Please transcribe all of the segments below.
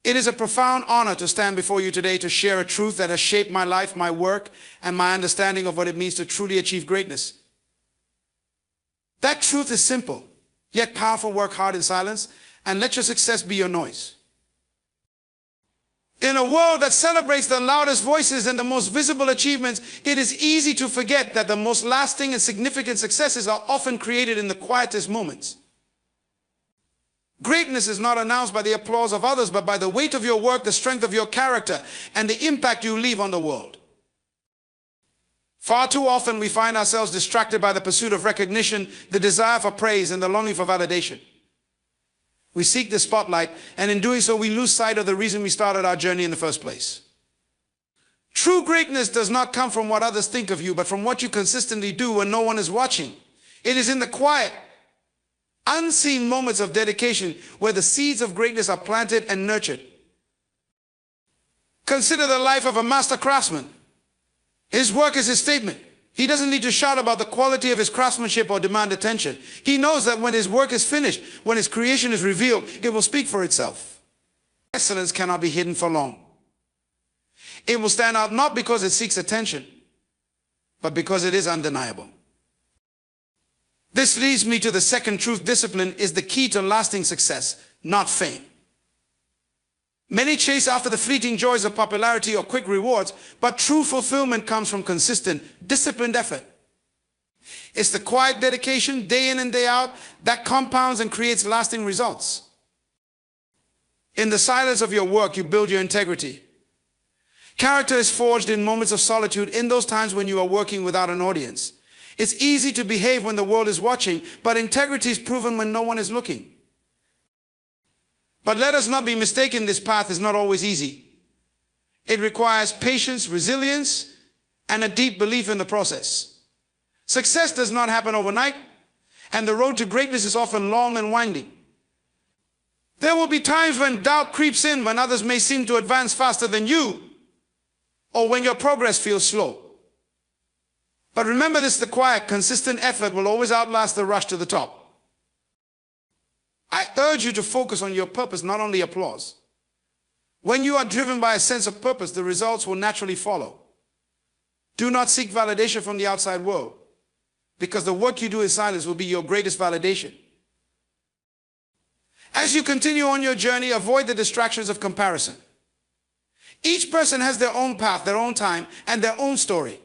It is a profound honor to stand before you today to share a truth that has shaped my life, my work, and my understanding of what it means to truly achieve greatness. That truth is simple, yet powerful. Work hard in silence, and let your success be your noise. In a world that celebrates the loudest voices and the most visible achievements, it is easy to forget that the most lasting and significant successes are often created in the quietest moments. Greatness is not announced by the applause of others, but by the weight of your work, the strength of your character, and the impact you leave on the world. Far too often we find ourselves distracted by the pursuit of recognition, the desire for praise, and the longing for validation. We seek the spotlight, and in doing so we lose sight of the reason we started our journey in the first place. True greatness does not come from what others think of you, but from what you consistently do when no one is watching. It is in the quiet, unseen moments of dedication where the seeds of greatness are planted and nurtured. Consider the life of a master craftsman. His work is his statement. He doesn't need to shout about the quality of his craftsmanship or demand attention. He knows that when his work is finished, when his creation is revealed, it will speak for itself. Excellence cannot be hidden for long. It will stand out not because it seeks attention, but because it is undeniable. This leads me to the second truth. Discipline is the key to lasting success, not fame. Many chase after the fleeting joys of popularity or quick rewards, but true fulfillment comes from consistent, disciplined effort. It's the quiet dedication, day in and day out, that compounds and creates lasting results. In the silence of your work, you build your integrity. Character is forged in moments of solitude, in those times when you are working without an audience. It's easy to behave when the world is watching, but integrity is proven when no one is looking. But let us not be mistaken, this path is not always easy. It requires patience, resilience, and a deep belief in the process. Success does not happen overnight, and the road to greatness is often long and winding. There will be times when doubt creeps in, when others may seem to advance faster than you, or when your progress feels slow. But remember this, the quiet, consistent effort will always outlast the rush to the top. I urge you to focus on your purpose, not on the applause. When you are driven by a sense of purpose, the results will naturally follow. Do not seek validation from the outside world, because the work you do in silence will be your greatest validation. As you continue on your journey, avoid the distractions of comparison. Each person has their own path, their own time, and their own story.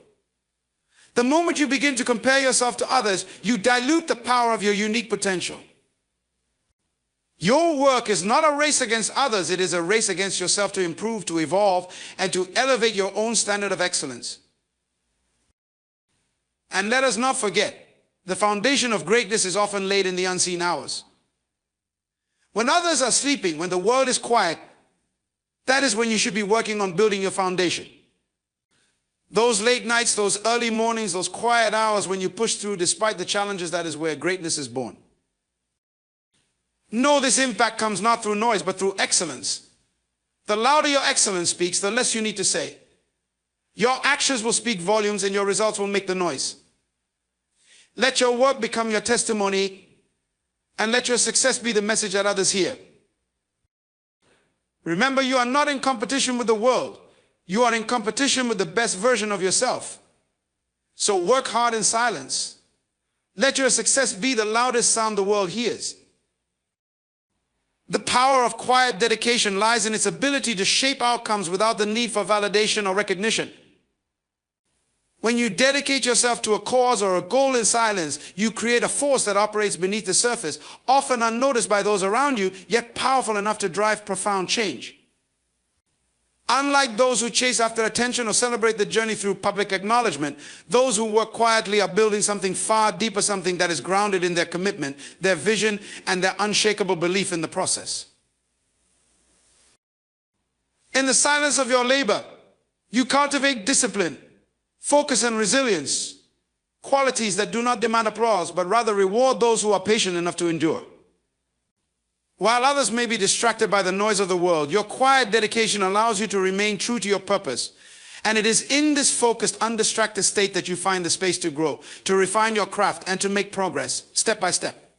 The moment you begin to compare yourself to others, you dilute the power of your unique potential. Your work is not a race against others, it is a race against yourself to improve, to evolve, and to elevate your own standard of excellence. And let us not forget, the foundation of greatness is often laid in the unseen hours. When others are sleeping, when the world is quiet, that is when you should be working on building your foundation. Those late nights, those early mornings, those quiet hours when you push through despite the challenges, that is where greatness is born. Know this impact comes not through noise, but through excellence. The louder your excellence speaks, the less you need to say. Your actions will speak volumes and your results will make the noise. Let your work become your testimony, and let your success be the message that others hear. Remember, you are not in competition with the world. You are in competition with the best version of yourself. So work hard in silence. Let your success be the loudest sound the world hears. The power of quiet dedication lies in its ability to shape outcomes without the need for validation or recognition. When you dedicate yourself to a cause or a goal in silence, you create a force that operates beneath the surface, often unnoticed by those around you, yet powerful enough to drive profound change. Unlike those who chase after attention or celebrate the journey through public acknowledgement, those who work quietly are building something far deeper, something that is grounded in their commitment, their vision, and their unshakable belief in the process. In the silence of your labor, you cultivate discipline, focus, and resilience, qualities that do not demand applause, but rather reward those who are patient enough to endure. While others may be distracted by the noise of the world, your quiet dedication allows you to remain true to your purpose. And it is in this focused, undistracted state that you find the space to grow, to refine your craft, and to make progress, step by step.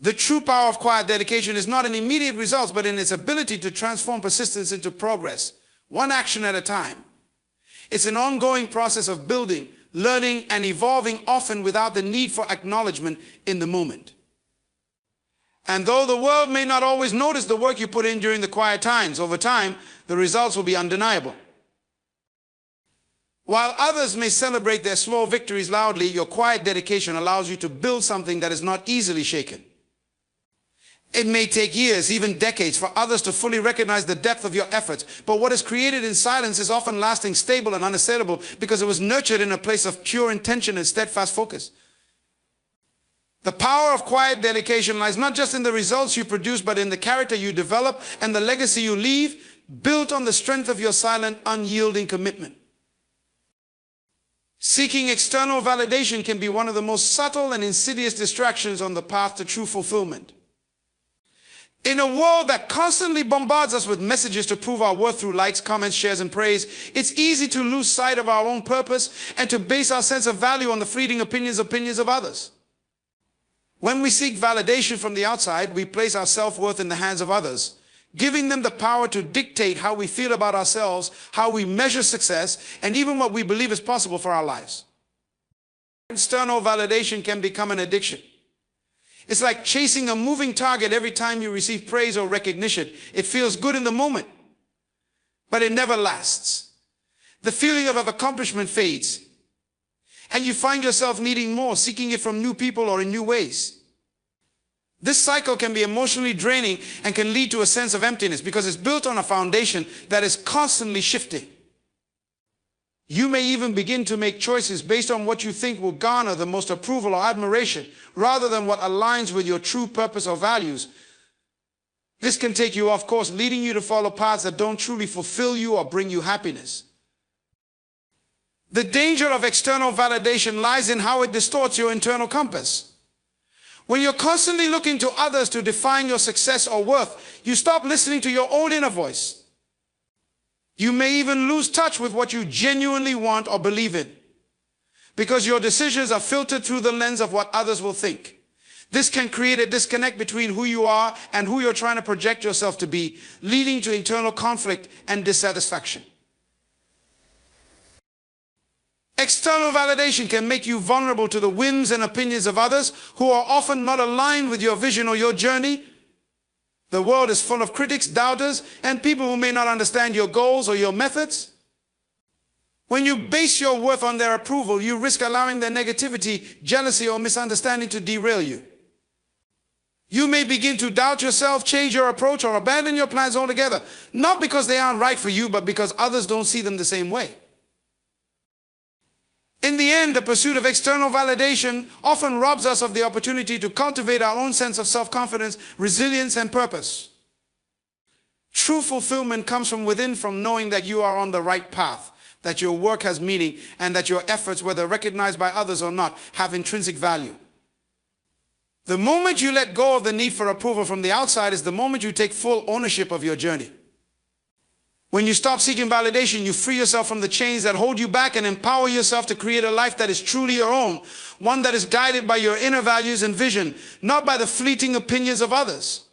The true power of quiet dedication is not in immediate results, but in its ability to transform persistence into progress, one action at a time. It's an ongoing process of building, learning, and evolving, often without the need for acknowledgement in the moment. And though the world may not always notice the work you put in during the quiet times, over time, the results will be undeniable. While others may celebrate their small victories loudly, your quiet dedication allows you to build something that is not easily shaken. It may take years, even decades, for others to fully recognize the depth of your efforts, but what is created in silence is often lasting, stable, and unassailable because it was nurtured in a place of pure intention and steadfast focus. The power of quiet dedication lies not just in the results you produce, but in the character you develop and the legacy you leave, built on the strength of your silent, unyielding commitment. Seeking external validation can be one of the most subtle and insidious distractions on the path to true fulfillment. In a world that constantly bombards us with messages to prove our worth through likes, comments, shares, and praise, it's easy to lose sight of our own purpose and to base our sense of value on the fleeting opinions of others. When we seek validation from the outside, we place our self-worth in the hands of others, giving them the power to dictate how we feel about ourselves, how we measure success, and even what we believe is possible for our lives. External validation can become an addiction. It's like chasing a moving target every time you receive praise or recognition. It feels good in the moment, but it never lasts. The feeling of accomplishment fades, and you find yourself needing more, seeking it from new people or in new ways. This cycle can be emotionally draining and can lead to a sense of emptiness because it's built on a foundation that is constantly shifting. You may even begin to make choices based on what you think will garner the most approval or admiration, rather than what aligns with your true purpose or values. This can take you off course, leading you to follow paths that don't truly fulfill you or bring you happiness. The danger of external validation lies in how it distorts your internal compass. When you're constantly looking to others to define your success or worth, you stop listening to your own inner voice. You may even lose touch with what you genuinely want or believe in, because your decisions are filtered through the lens of what others will think. This can create a disconnect between who you are and who you're trying to project yourself to be, leading to internal conflict and dissatisfaction. External validation can make you vulnerable to the whims and opinions of others who are often not aligned with your vision or your journey. The world is full of critics, doubters, and people who may not understand your goals or your methods. When you base your worth on their approval, you risk allowing their negativity, jealousy, or misunderstanding to derail you. You may begin to doubt yourself, change your approach, or abandon your plans altogether, not because they aren't right for you, but because others don't see them the same way. In the end, the pursuit of external validation often robs us of the opportunity to cultivate our own sense of self-confidence, resilience, and purpose. True fulfillment comes from within, from knowing that you are on the right path, that your work has meaning, and that your efforts, whether recognized by others or not, have intrinsic value. The moment you let go of the need for approval from the outside is the moment you take full ownership of your journey. When you stop seeking validation, you free yourself from the chains that hold you back and empower yourself to create a life that is truly your own, one that is guided by your inner values and vision, not by the fleeting opinions of others.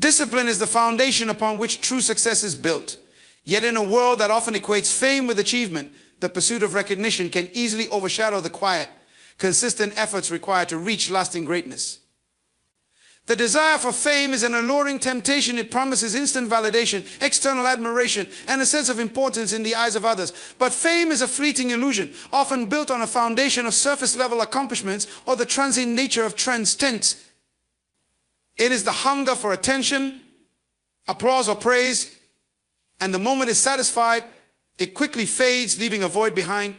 Discipline is the foundation upon which true success is built. Yet in a world that often equates fame with achievement, the pursuit of recognition can easily overshadow the quiet, consistent efforts required to reach lasting greatness. The desire for fame is an alluring temptation. It promises instant validation, external admiration, and a sense of importance in the eyes of others. But fame is a fleeting illusion, often built on a foundation of surface-level accomplishments or the transient nature of trends. It is the hunger for attention, applause, or praise, and the moment it's satisfied, it quickly fades, leaving a void behind.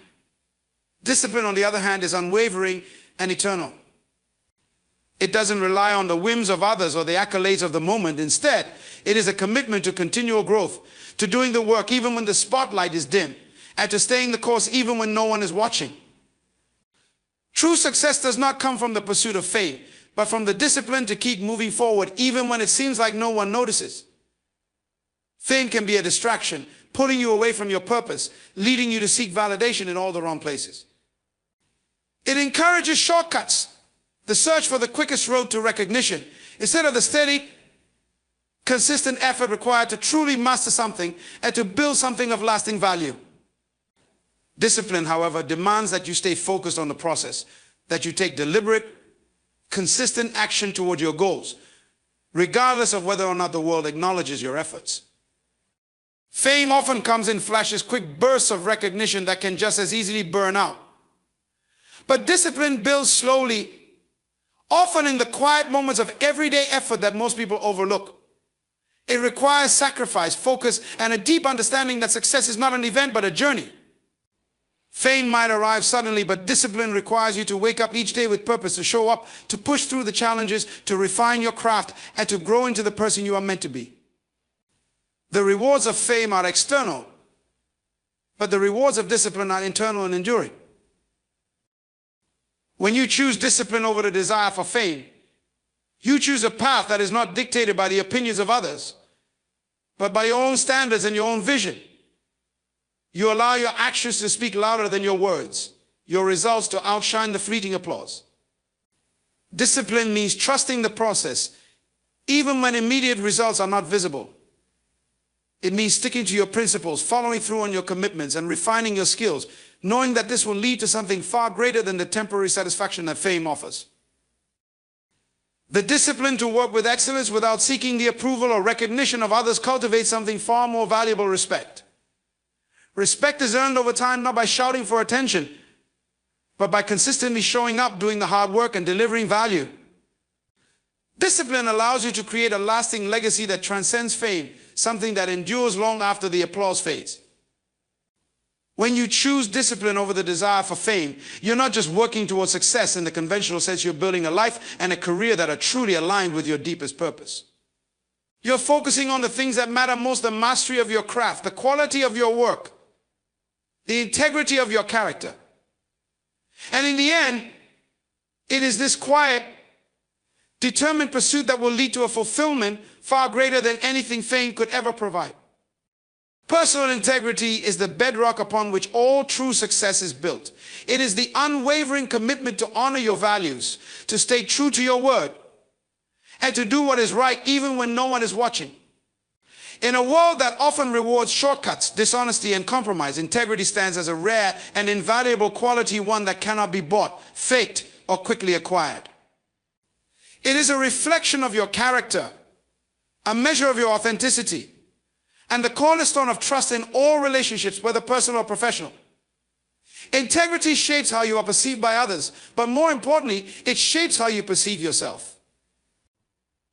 Discipline, on the other hand, is unwavering and eternal. It doesn't rely on the whims of others or the accolades of the moment. Instead, it is a commitment to continual growth, to doing the work even when the spotlight is dim, and to staying the course even when no one is watching. True success does not come from the pursuit of fame, but from the discipline to keep moving forward even when it seems like no one notices. Fame can be a distraction, pulling you away from your purpose, leading you to seek validation in all the wrong places. It encourages shortcuts, the search for the quickest road to recognition, instead of the steady, consistent effort required to truly master something and to build something of lasting value. Discipline, however, demands that you stay focused on the process, that you take deliberate, consistent action toward your goals, regardless of whether or not the world acknowledges your efforts. Fame often comes in flashes, quick bursts of recognition that can just as easily burn out. But discipline builds slowly, often in the quiet moments of everyday effort that most people overlook. It requires sacrifice, focus, and a deep understanding that success is not an event but a journey. Fame might arrive suddenly, but discipline requires you to wake up each day with purpose, to show up, to push through the challenges, to refine your craft, and to grow into the person you are meant to be. The rewards of fame are external, but the rewards of discipline are internal and enduring. When you choose discipline over the desire for fame, you choose a path that is not dictated by the opinions of others, but by your own standards and your own vision. You allow your actions to speak louder than your words, your results to outshine the fleeting applause. Discipline means trusting the process, even when immediate results are not visible. It means sticking to your principles, following through on your commitments, and refining your skills, knowing that this will lead to something far greater than the temporary satisfaction that fame offers. The discipline to work with excellence without seeking the approval or recognition of others cultivates something far more valuable: respect. Respect is earned over time not by shouting for attention, but by consistently showing up, doing the hard work, and delivering value. Discipline allows you to create a lasting legacy that transcends fame, something that endures long after the applause fades. When you choose discipline over the desire for fame, you're not just working towards success in the conventional sense. You're building a life and a career that are truly aligned with your deepest purpose. You're focusing on the things that matter most: the mastery of your craft, the quality of your work, the integrity of your character. And in the end, it is this quiet, determined pursuit that will lead to a fulfillment far greater than anything fame could ever provide. Personal integrity is the bedrock upon which all true success is built. It is the unwavering commitment to honor your values, to stay true to your word, and to do what is right even when no one is watching. In a world that often rewards shortcuts, dishonesty, and compromise, integrity stands as a rare and invaluable quality, one that cannot be bought, faked, or quickly acquired. It is a reflection of your character, a measure of your authenticity, and the cornerstone of trust in all relationships, whether personal or professional. Integrity shapes how you are perceived by others, but more importantly, it shapes how you perceive yourself.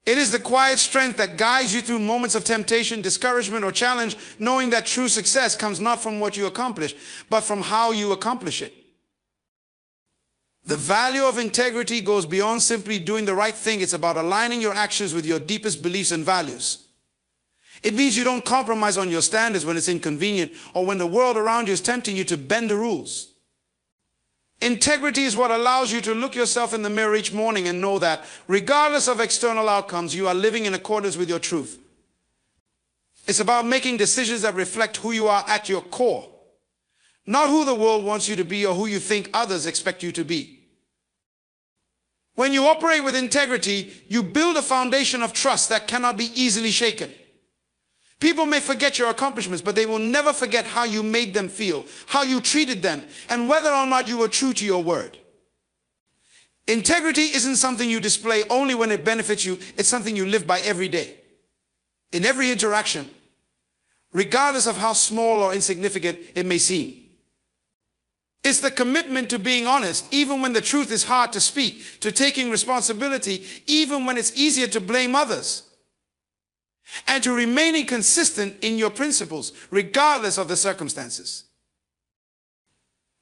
It is the quiet strength that guides you through moments of temptation, discouragement, or challenge, knowing that true success comes not from what you accomplish, but from how you accomplish it. The value of integrity goes beyond simply doing the right thing. It's about aligning your actions with your deepest beliefs and values. It means you don't compromise on your standards when it's inconvenient or when the world around you is tempting you to bend the rules. Integrity is what allows you to look yourself in the mirror each morning and know that, regardless of external outcomes, you are living in accordance with your truth. It's about making decisions that reflect who you are at your core, not who the world wants you to be or who you think others expect you to be. When you operate with integrity, you build a foundation of trust that cannot be easily shaken. People may forget your accomplishments, but they will never forget how you made them feel, how you treated them, and whether or not you were true to your word. Integrity isn't something you display only when it benefits you. It's something you live by every day, in every interaction, regardless of how small or insignificant it may seem. It's the commitment to being honest, even when the truth is hard to speak, to taking responsibility, even when it's easier to blame others, and to remaining consistent in your principles, regardless of the circumstances.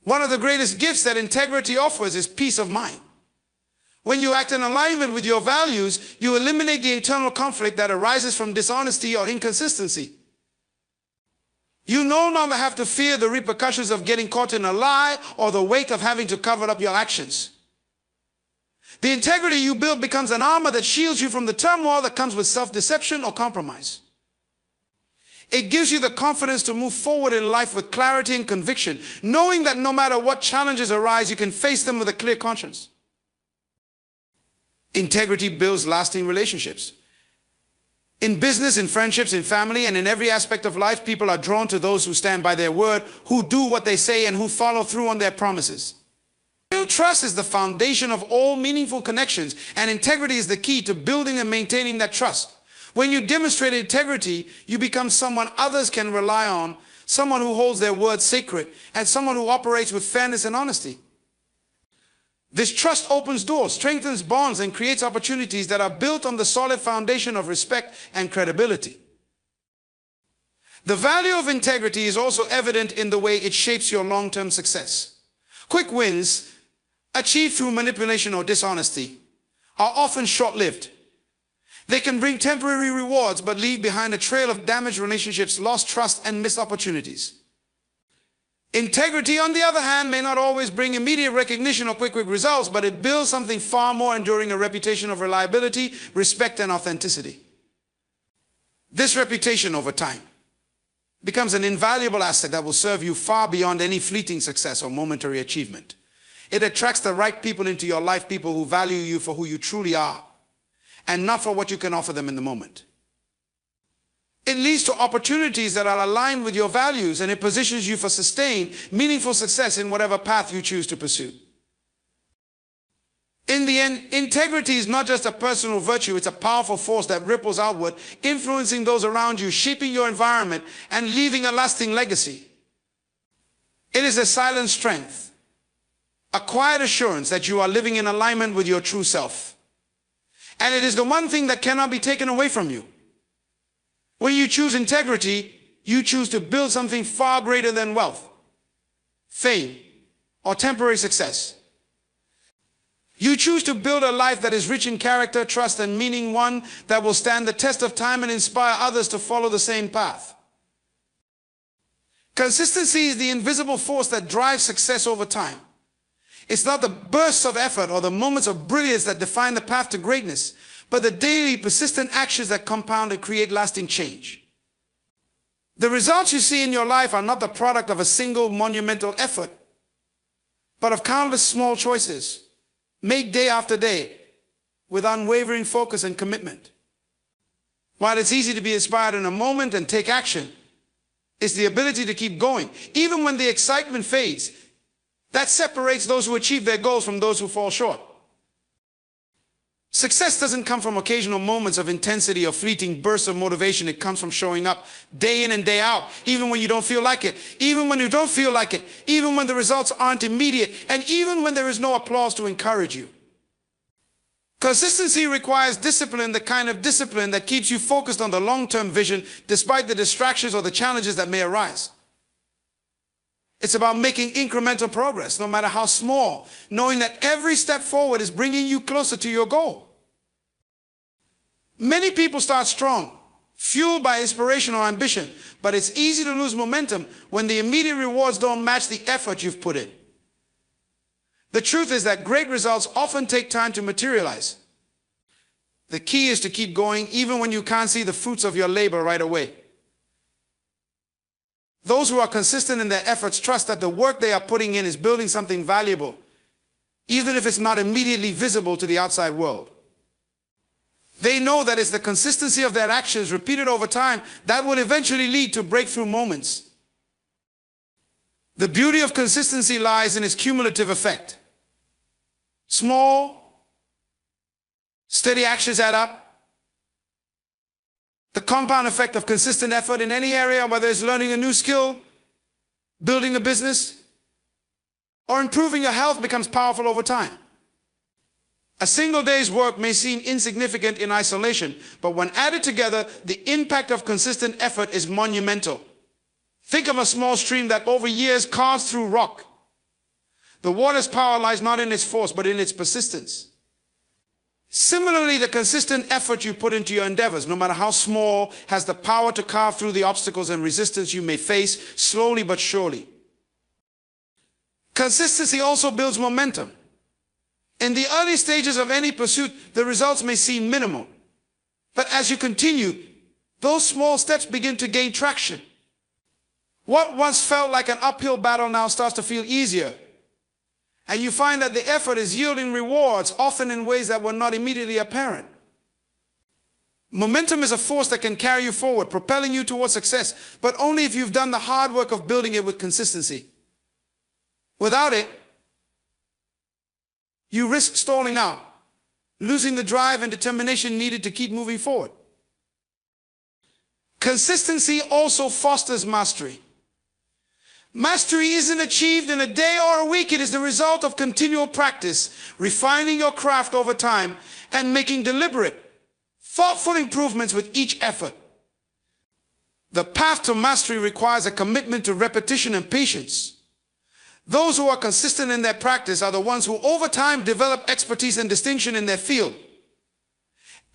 One of the greatest gifts that integrity offers is peace of mind. When you act in alignment with your values, you eliminate the internal conflict that arises from dishonesty or inconsistency. You no longer have to fear the repercussions of getting caught in a lie or the weight of having to cover up your actions. The integrity you build becomes an armor that shields you from the turmoil that comes with self-deception or compromise. It gives you the confidence to move forward in life with clarity and conviction, knowing that no matter what challenges arise, you can face them with a clear conscience. Integrity builds lasting relationships. In business, in friendships, in family, and in every aspect of life, people are drawn to those who stand by their word, who do what they say, and who follow through on their promises. Real trust is the foundation of all meaningful connections, and integrity is the key to building and maintaining that trust. When you demonstrate integrity, you become someone others can rely on, someone who holds their word sacred, and someone who operates with fairness and honesty. This trust opens doors, strengthens bonds, and creates opportunities that are built on the solid foundation of respect and credibility. The value of integrity is also evident in the way it shapes your long-term success. Quick wins, achieved through manipulation or dishonesty, are often short-lived. They can bring temporary rewards but leave behind a trail of damaged relationships, lost trust, and missed opportunities. Integrity, on the other hand, may not always bring immediate recognition or quick results, but it builds something far more enduring, a reputation of reliability, respect, and authenticity. This reputation over time becomes an invaluable asset that will serve you far beyond any fleeting success or momentary achievement. It attracts the right people into your life, people who value you for who you truly are, and not for what you can offer them in the moment. It leads to opportunities that are aligned with your values, and it positions you for sustained, meaningful success in whatever path you choose to pursue. In the end, integrity is not just a personal virtue, it's a powerful force that ripples outward, influencing those around you, shaping your environment, and leaving a lasting legacy. It is a silent strength, a quiet assurance that you are living in alignment with your true self. And it is the one thing that cannot be taken away from you. When you choose integrity, you choose to build something far greater than wealth, fame, or temporary success. You choose to build a life that is rich in character, trust, and meaning, one that will stand the test of time and inspire others to follow the same path. Consistency is the invisible force that drives success over time. It's not the bursts of effort or the moments of brilliance that define the path to greatness, but the daily, persistent actions that compound and create lasting change. The results you see in your life are not the product of a single monumental effort, but of countless small choices, made day after day, with unwavering focus and commitment. While it's easy to be inspired in a moment and take action, it's the ability to keep going, even when the excitement fades, that separates those who achieve their goals from those who fall short. Success doesn't come from occasional moments of intensity or fleeting bursts of motivation. It comes from showing up day in and day out, even when you don't feel like it, even when you don't feel like it, even when the results aren't immediate, and even when there is no applause to encourage you. Consistency requires discipline, the kind of discipline that keeps you focused on the long-term vision despite the distractions or the challenges that may arise. It's about making incremental progress, no matter how small, knowing that every step forward is bringing you closer to your goal. Many people start strong, fueled by inspiration or ambition, but it's easy to lose momentum when the immediate rewards don't match the effort you've put in. The truth is that great results often take time to materialize. The key is to keep going even when you can't see the fruits of your labor right away. Those who are consistent in their efforts trust that the work they are putting in is building something valuable, even if it's not immediately visible to the outside world. They know that it's the consistency of their actions repeated over time that will eventually lead to breakthrough moments. The beauty of consistency lies in its cumulative effect. Small, steady actions add up. The compound effect of consistent effort in any area, whether it's learning a new skill, building a business, or improving your health, becomes powerful over time. A single day's work may seem insignificant in isolation, but when added together, the impact of consistent effort is monumental. Think of a small stream that over years carves through rock. The water's power lies not in its force, but in its persistence. Similarly, the consistent effort you put into your endeavors, no matter how small, has the power to carve through the obstacles and resistance you may face, slowly but surely. Consistency also builds momentum. In the early stages of any pursuit, the results may seem minimal. But as you continue, those small steps begin to gain traction. What once felt like an uphill battle now starts to feel easier. And you find that the effort is yielding rewards, often in ways that were not immediately apparent. Momentum is a force that can carry you forward, propelling you towards success, but only if you've done the hard work of building it with consistency. Without it, you risk stalling out, losing the drive and determination needed to keep moving forward. Consistency also fosters mastery. Mastery isn't achieved in a day or a week. It is the result of continual practice, refining your craft over time, and making deliberate, thoughtful improvements with each effort. The path to mastery requires a commitment to repetition and patience. Those who are consistent in their practice are the ones who over time develop expertise and distinction in their field.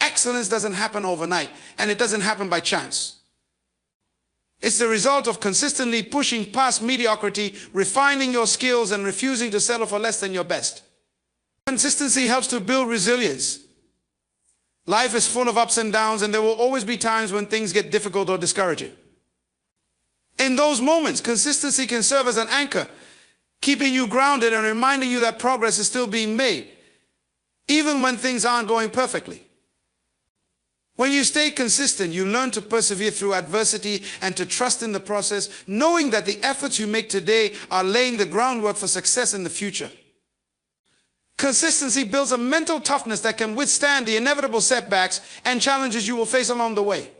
Excellence doesn't happen overnight, and it doesn't happen by chance. It's the result of consistently pushing past mediocrity, refining your skills, and refusing to settle for less than your best. Consistency helps to build resilience. Life is full of ups and downs, and there will always be times when things get difficult or discouraging. In those moments, consistency can serve as an anchor, keeping you grounded and reminding you that progress is still being made, even when things aren't going perfectly. When you stay consistent, you learn to persevere through adversity and to trust in the process, knowing that the efforts you make today are laying the groundwork for success in the future. Consistency builds a mental toughness that can withstand the inevitable setbacks and challenges you will face along the way.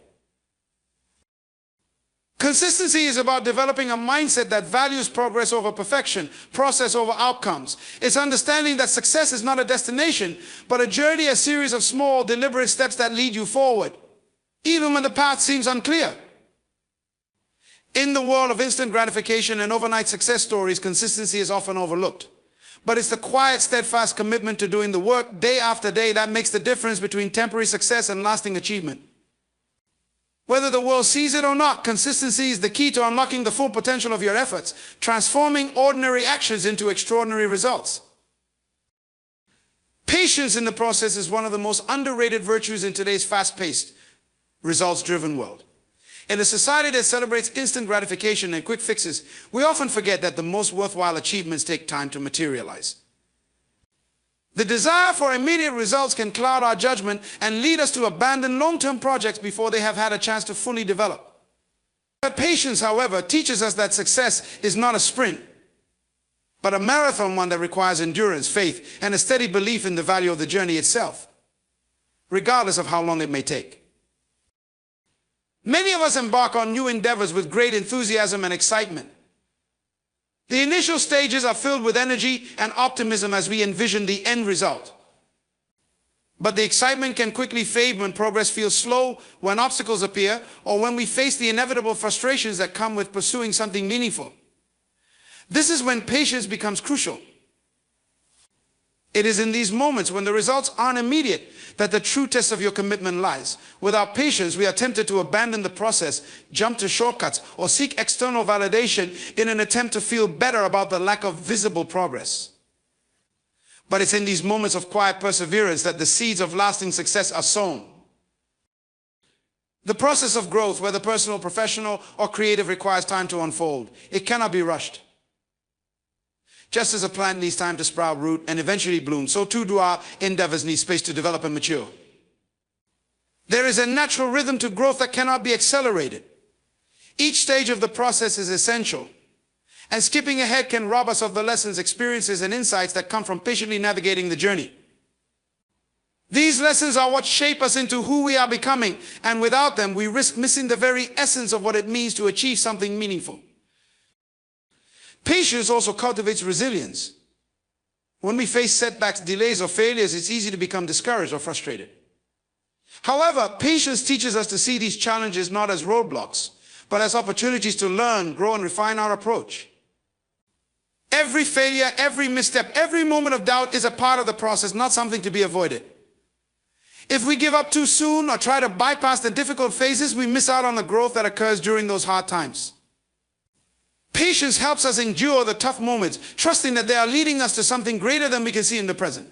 Consistency is about developing a mindset that values progress over perfection, process over outcomes. It's understanding that success is not a destination, but a journey, a series of small, deliberate steps that lead you forward, even when the path seems unclear. In the world of instant gratification and overnight success stories, consistency is often overlooked. But it's the quiet, steadfast commitment to doing the work day after day that makes the difference between temporary success and lasting achievement. Whether the world sees it or not, consistency is the key to unlocking the full potential of your efforts, transforming ordinary actions into extraordinary results. Patience in the process is one of the most underrated virtues in today's fast-paced, results-driven world. In a society that celebrates instant gratification and quick fixes, we often forget that the most worthwhile achievements take time to materialize. The desire for immediate results can cloud our judgment and lead us to abandon long-term projects before they have had a chance to fully develop. But patience, however, teaches us that success is not a sprint, but a marathon, one that requires endurance, faith, and a steady belief in the value of the journey itself, regardless of how long it may take. Many of us embark on new endeavors with great enthusiasm and excitement. The initial stages are filled with energy and optimism as we envision the end result. But the excitement can quickly fade when progress feels slow, when obstacles appear, or when we face the inevitable frustrations that come with pursuing something meaningful. This is when patience becomes crucial. It is in these moments when the results aren't immediate that the true test of your commitment lies. Without patience, we are tempted to abandon the process, jump to shortcuts, or seek external validation in an attempt to feel better about the lack of visible progress. But it's in these moments of quiet perseverance that the seeds of lasting success are sown. The process of growth, whether personal, professional, or creative, requires time to unfold. It cannot be rushed. Just as a plant needs time to sprout, root, and eventually bloom, so too do our endeavors need space to develop and mature. There is a natural rhythm to growth that cannot be accelerated. Each stage of the process is essential, and skipping ahead can rob us of the lessons, experiences, and insights that come from patiently navigating the journey. These lessons are what shape us into who we are becoming, and without them, we risk missing the very essence of what it means to achieve something meaningful. Patience also cultivates resilience. When we face setbacks, delays, or failures, it's easy to become discouraged or frustrated. However, patience teaches us to see these challenges not as roadblocks, but as opportunities to learn, grow, and refine our approach. Every failure, every misstep, every moment of doubt is a part of the process, not something to be avoided. If we give up too soon or try to bypass the difficult phases, we miss out on the growth that occurs during those hard times. Patience helps us endure the tough moments, trusting that they are leading us to something greater than we can see in the present.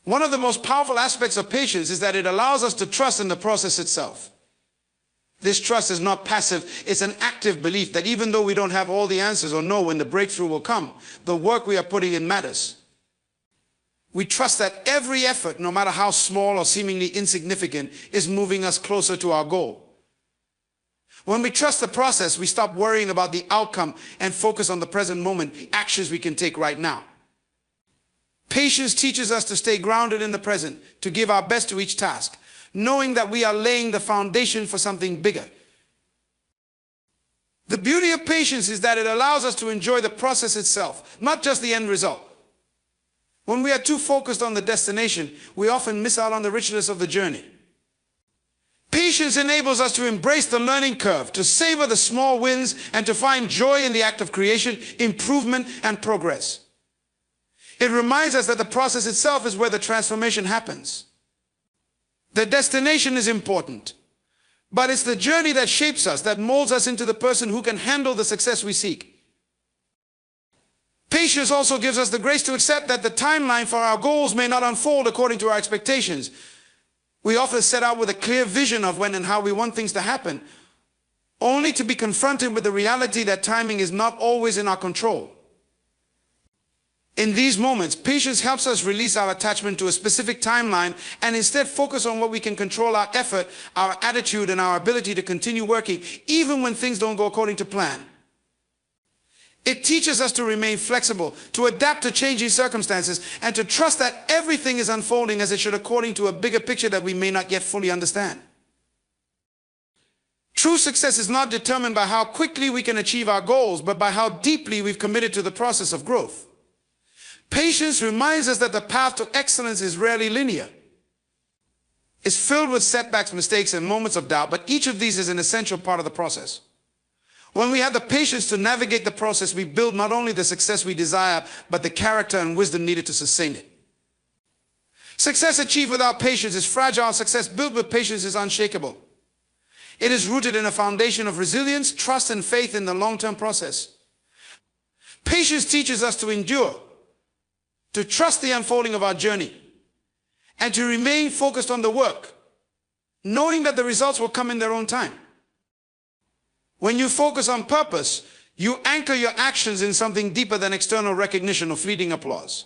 One of the most powerful aspects of patience is that it allows us to trust in the process itself. This trust is not passive, it's an active belief that even though we don't have all the answers or know when the breakthrough will come, the work we are putting in matters. We trust that every effort, no matter how small or seemingly insignificant, is moving us closer to our goal. When we trust the process, we stop worrying about the outcome and focus on the present moment, the actions we can take right now. Patience teaches us to stay grounded in the present, to give our best to each task, knowing that we are laying the foundation for something bigger. The beauty of patience is that it allows us to enjoy the process itself, not just the end result. When we are too focused on the destination, we often miss out on the richness of the journey. Patience enables us to embrace the learning curve, to savor the small wins, and to find joy in the act of creation, improvement, and progress. It reminds us that the process itself is where the transformation happens. The destination is important, but it's the journey that shapes us, that molds us into the person who can handle the success we seek. Patience also gives us the grace to accept that the timeline for our goals may not unfold according to our expectations. We often set out with a clear vision of when and how we want things to happen, only to be confronted with the reality that timing is not always in our control. In these moments, patience helps us release our attachment to a specific timeline and instead focus on what we can control: our effort, our attitude, and our ability to continue working, even when things don't go according to plan. It teaches us to remain flexible, to adapt to changing circumstances, and to trust that everything is unfolding as it should according to a bigger picture that we may not yet fully understand. True success is not determined by how quickly we can achieve our goals, but by how deeply we've committed to the process of growth. Patience reminds us that the path to excellence is rarely linear. It's filled with setbacks, mistakes, and moments of doubt, but each of these is an essential part of the process. When we have the patience to navigate the process, we build not only the success we desire, but the character and wisdom needed to sustain it. Success achieved without patience is fragile. Success built with patience is unshakable. It is rooted in a foundation of resilience, trust, and faith in the long-term process. Patience teaches us to endure, to trust the unfolding of our journey, and to remain focused on the work, knowing that the results will come in their own time. When you focus on purpose, you anchor your actions in something deeper than external recognition or fleeting applause.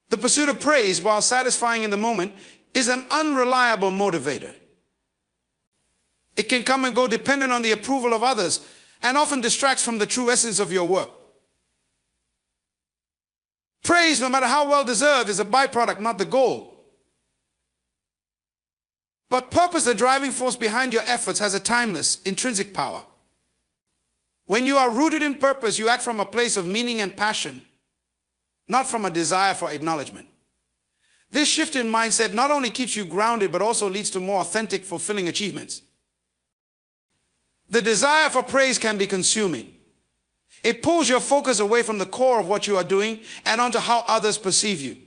The pursuit of praise, while satisfying in the moment, is an unreliable motivator. It can come and go dependent on the approval of others, and often distracts from the true essence of your work. Praise, no matter how well deserved, is a byproduct, not the goal. But purpose, the driving force behind your efforts, has a timeless, intrinsic power. When you are rooted in purpose, you act from a place of meaning and passion, not from a desire for acknowledgement. This shift in mindset not only keeps you grounded, but also leads to more authentic, fulfilling achievements. The desire for praise can be consuming. It pulls your focus away from the core of what you are doing and onto how others perceive you.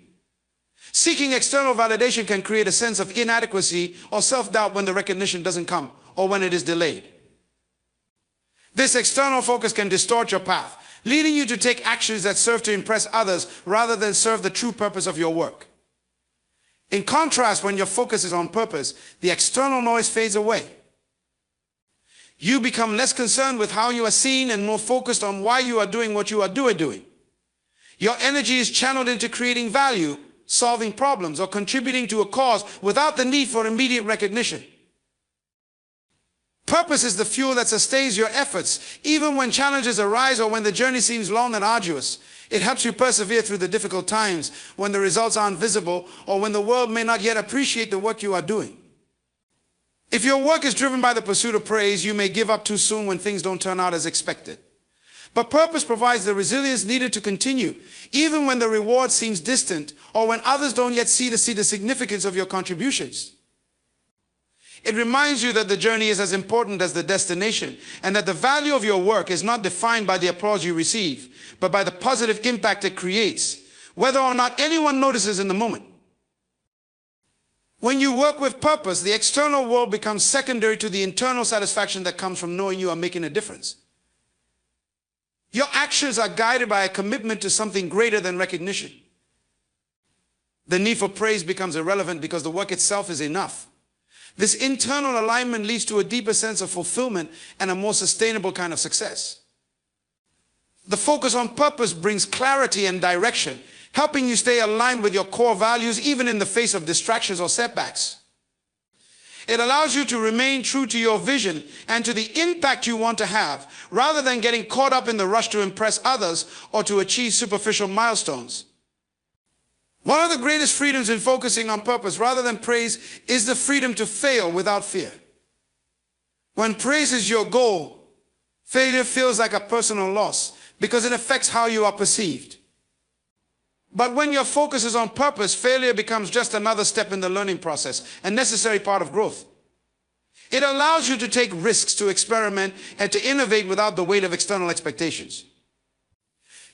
Seeking external validation can create a sense of inadequacy or self-doubt when the recognition doesn't come or when it is delayed. This external focus can distort your path, leading you to take actions that serve to impress others rather than serve the true purpose of your work. In contrast, when your focus is on purpose, the external noise fades away. You become less concerned with how you are seen and more focused on why you are doing what you are doing. Your energy is channeled into creating value, solving problems, or contributing to a cause without the need for immediate recognition. Purpose is the fuel that sustains your efforts, even when challenges arise or when the journey seems long and arduous. It helps you persevere through the difficult times, when the results aren't visible, or when the world may not yet appreciate the work you are doing. If your work is driven by the pursuit of praise, you may give up too soon when things don't turn out as expected. But purpose provides the resilience needed to continue, even when the reward seems distant or when others don't yet see the significance of your contributions. It reminds you that the journey is as important as the destination, and that the value of your work is not defined by the applause you receive, but by the positive impact it creates, whether or not anyone notices in the moment. When you work with purpose, the external world becomes secondary to the internal satisfaction that comes from knowing you are making a difference. Your actions are guided by a commitment to something greater than recognition. The need for praise becomes irrelevant because the work itself is enough. This internal alignment leads to a deeper sense of fulfillment and a more sustainable kind of success. The focus on purpose brings clarity and direction, helping you stay aligned with your core values even in the face of distractions or setbacks. It allows you to remain true to your vision and to the impact you want to have, rather than getting caught up in the rush to impress others or to achieve superficial milestones. One of the greatest freedoms in focusing on purpose rather than praise is the freedom to fail without fear. When praise is your goal, failure feels like a personal loss because it affects how you are perceived. But when your focus is on purpose, failure becomes just another step in the learning process, a necessary part of growth. It allows you to take risks, to experiment, and to innovate without the weight of external expectations.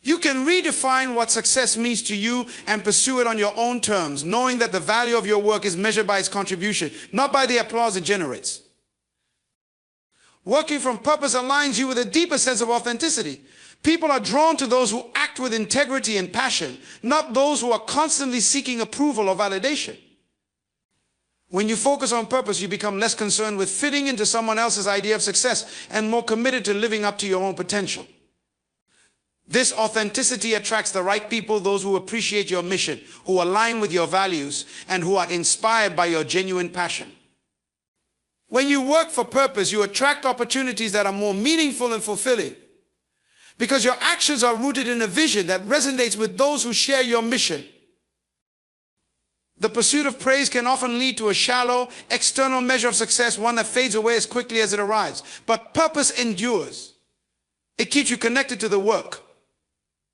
You can redefine what success means to you and pursue it on your own terms, knowing that the value of your work is measured by its contribution, not by the applause it generates. Working from purpose aligns you with a deeper sense of authenticity. People are drawn to those who act with integrity and passion, not those who are constantly seeking approval or validation. When you focus on purpose, you become less concerned with fitting into someone else's idea of success and more committed to living up to your own potential. This authenticity attracts the right people, those who appreciate your mission, who align with your values, and who are inspired by your genuine passion. When you work for purpose, you attract opportunities that are more meaningful and fulfilling, because your actions are rooted in a vision that resonates with those who share your mission. The pursuit of praise can often lead to a shallow, external measure of success, one that fades away as quickly as it arrives. But purpose endures. It keeps you connected to the work,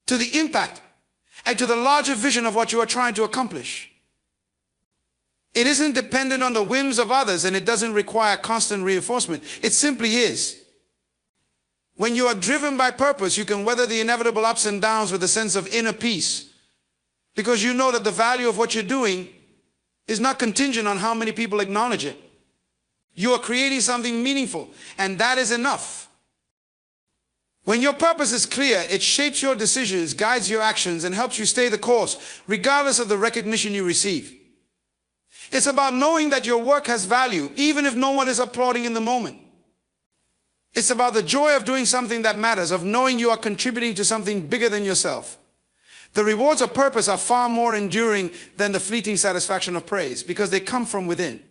to the impact, and to the larger vision of what you are trying to accomplish. It isn't dependent on the whims of others, and it doesn't require constant reinforcement. It simply is. When you are driven by purpose, you can weather the inevitable ups and downs with a sense of inner peace, because you know that the value of what you're doing is not contingent on how many people acknowledge it. You are creating something meaningful, and that is enough. When your purpose is clear, it shapes your decisions, guides your actions, and helps you stay the course, regardless of the recognition you receive. It's about knowing that your work has value, even if no one is applauding in the moment. It's about the joy of doing something that matters, of knowing you are contributing to something bigger than yourself. The rewards of purpose are far more enduring than the fleeting satisfaction of praise, because they come from within.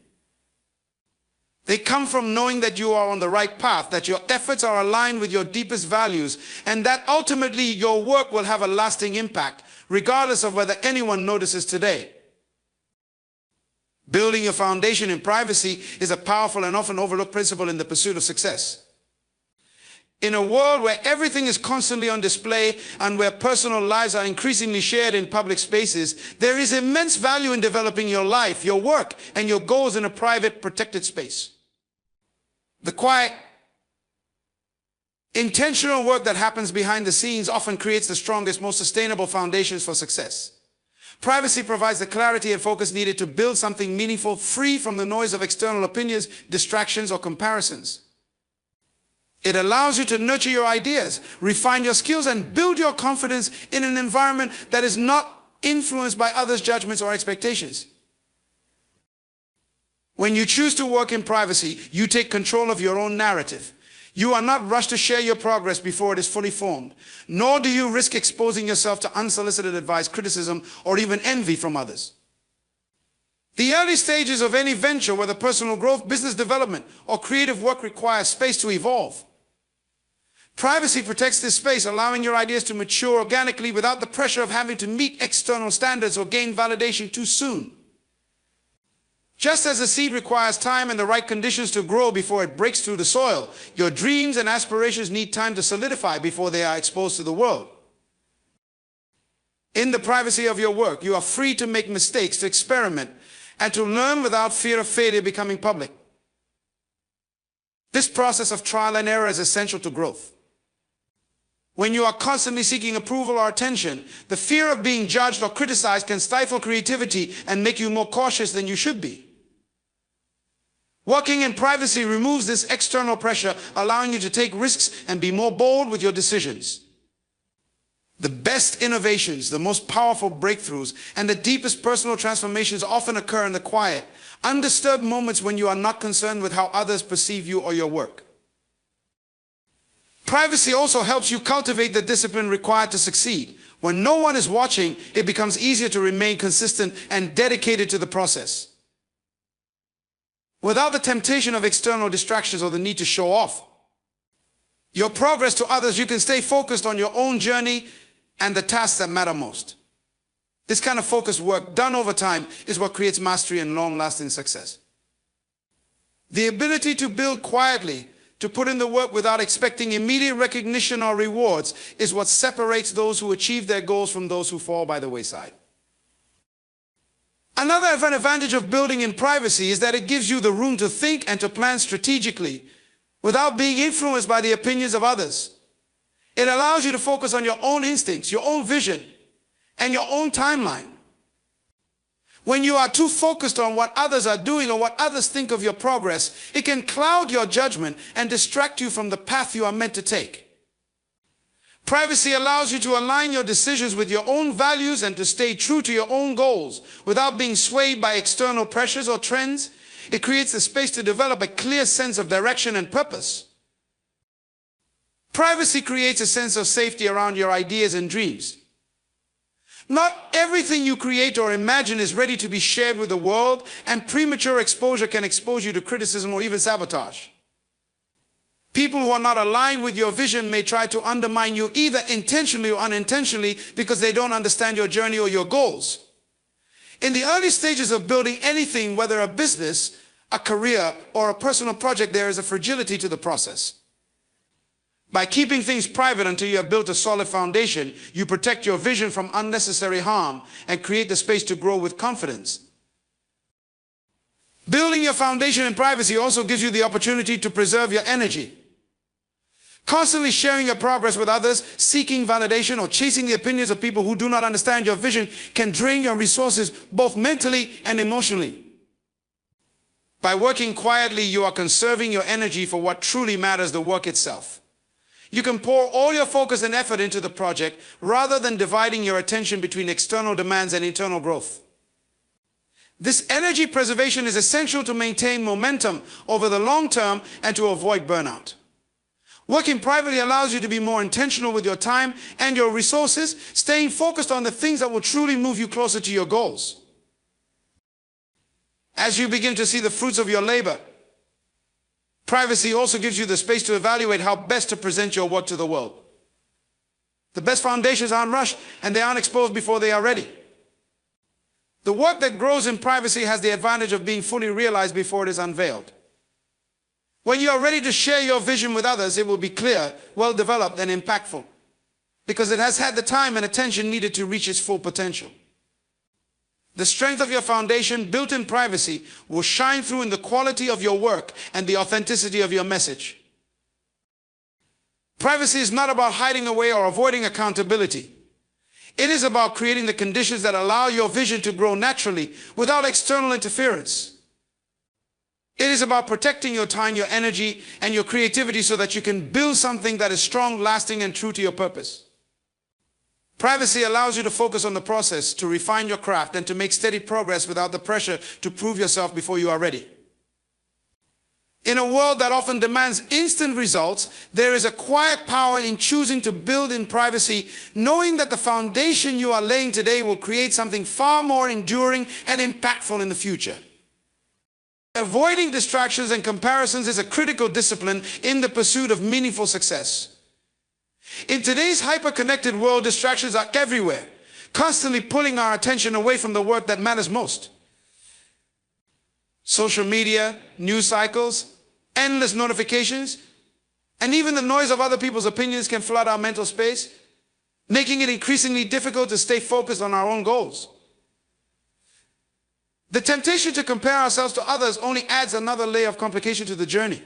They come from knowing that you are on the right path, that your efforts are aligned with your deepest values, and that ultimately your work will have a lasting impact, regardless of whether anyone notices today. Building your foundation in privacy is a powerful and often overlooked principle in the pursuit of success. In a world where everything is constantly on display and where personal lives are increasingly shared in public spaces, there is immense value in developing your life, your work, and your goals in a private, protected space. The quiet, intentional work that happens behind the scenes often creates the strongest, most sustainable foundations for success. Privacy provides the clarity and focus needed to build something meaningful, free from the noise of external opinions, distractions, or comparisons. It allows you to nurture your ideas, refine your skills, and build your confidence in an environment that is not influenced by others' judgments or expectations. When you choose to work in privacy, you take control of your own narrative. You are not rushed to share your progress before it is fully formed, nor do you risk exposing yourself to unsolicited advice, criticism, or even envy from others. The early stages of any venture, whether personal growth, business development, or creative work, require space to evolve. Privacy protects this space, allowing your ideas to mature organically without the pressure of having to meet external standards or gain validation too soon. Just as a seed requires time and the right conditions to grow before it breaks through the soil, your dreams and aspirations need time to solidify before they are exposed to the world. In the privacy of your work, you are free to make mistakes, to experiment, and to learn without fear of failure becoming public. This process of trial and error is essential to growth. When you are constantly seeking approval or attention, the fear of being judged or criticized can stifle creativity and make you more cautious than you should be. Working in privacy removes this external pressure, allowing you to take risks and be more bold with your decisions. The best innovations, the most powerful breakthroughs, and the deepest personal transformations often occur in the quiet, undisturbed moments when you are not concerned with how others perceive you or your work. Privacy also helps you cultivate the discipline required to succeed. When no one is watching, it becomes easier to remain consistent and dedicated to the process. Without the temptation of external distractions or the need to show off your progress to others, you can stay focused on your own journey and the tasks that matter most. This kind of focused work done over time is what creates mastery and long-lasting success. The ability to build quietly, to put in the work without expecting immediate recognition or rewards, is what separates those who achieve their goals from those who fall by the wayside. Another advantage of building in privacy is that it gives you the room to think and to plan strategically without being influenced by the opinions of others. It allows you to focus on your own instincts, your own vision, and your own timeline. When you are too focused on what others are doing or what others think of your progress, it can cloud your judgment and distract you from the path you are meant to take. Privacy allows you to align your decisions with your own values and to stay true to your own goals without being swayed by external pressures or trends. It creates the space to develop a clear sense of direction and purpose. Privacy creates a sense of safety around your ideas and dreams. Not everything you create or imagine is ready to be shared with the world, and premature exposure can expose you to criticism or even sabotage. People who are not aligned with your vision may try to undermine you either intentionally or unintentionally because they don't understand your journey or your goals. In the early stages of building anything, whether a business, a career, or a personal project, there is a fragility to the process. By keeping things private until you have built a solid foundation, you protect your vision from unnecessary harm and create the space to grow with confidence. Building your foundation in privacy also gives you the opportunity to preserve your energy. Constantly sharing your progress with others, seeking validation, or chasing the opinions of people who do not understand your vision can drain your resources both mentally and emotionally. By working quietly, you are conserving your energy for what truly matters, the work itself. You can pour all your focus and effort into the project rather than dividing your attention between external demands and internal growth. This energy preservation is essential to maintain momentum over the long term and to avoid burnout. Working privately allows you to be more intentional with your time and your resources, staying focused on the things that will truly move you closer to your goals. As you begin to see the fruits of your labor, privacy also gives you the space to evaluate how best to present your work to the world. The best foundations aren't rushed and they aren't exposed before they are ready. The work that grows in privacy has the advantage of being fully realized before it is unveiled. When you are ready to share your vision with others, it will be clear, well developed, and impactful, because it has had the time and attention needed to reach its full potential. The strength of your foundation, built in privacy, will shine through in the quality of your work and the authenticity of your message. Privacy is not about hiding away or avoiding accountability. It is about creating the conditions that allow your vision to grow naturally without external interference. It is about protecting your time, your energy, and your creativity so that you can build something that is strong, lasting, and true to your purpose. Privacy allows you to focus on the process, to refine your craft, and to make steady progress without the pressure to prove yourself before you are ready. In a world that often demands instant results, there is a quiet power in choosing to build in privacy, knowing that the foundation you are laying today will create something far more enduring and impactful in the future. Avoiding distractions and comparisons is a critical discipline in the pursuit of meaningful success. In today's hyper-connected world, distractions are everywhere, constantly pulling our attention away from the work that matters most. Social media, news cycles, endless notifications, and even the noise of other people's opinions can flood our mental space, making it increasingly difficult to stay focused on our own goals. The temptation to compare ourselves to others only adds another layer of complication to the journey.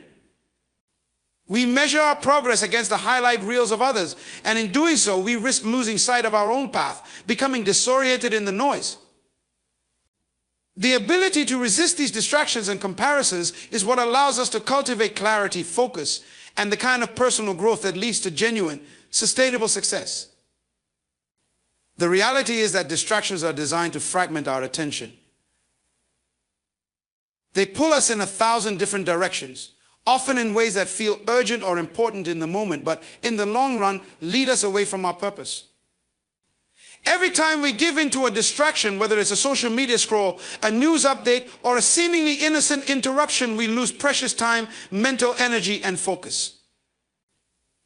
We measure our progress against the highlight reels of others, and in doing so, we risk losing sight of our own path, becoming disoriented in the noise. The ability to resist these distractions and comparisons is what allows us to cultivate clarity, focus, and the kind of personal growth that leads to genuine, sustainable success. The reality is that distractions are designed to fragment our attention. They pull us in 1,000 different directions, often in ways that feel urgent or important in the moment, but in the long run, lead us away from our purpose. Every time we give in to a distraction, whether it's a social media scroll, a news update, or a seemingly innocent interruption, we lose precious time, mental energy, and focus.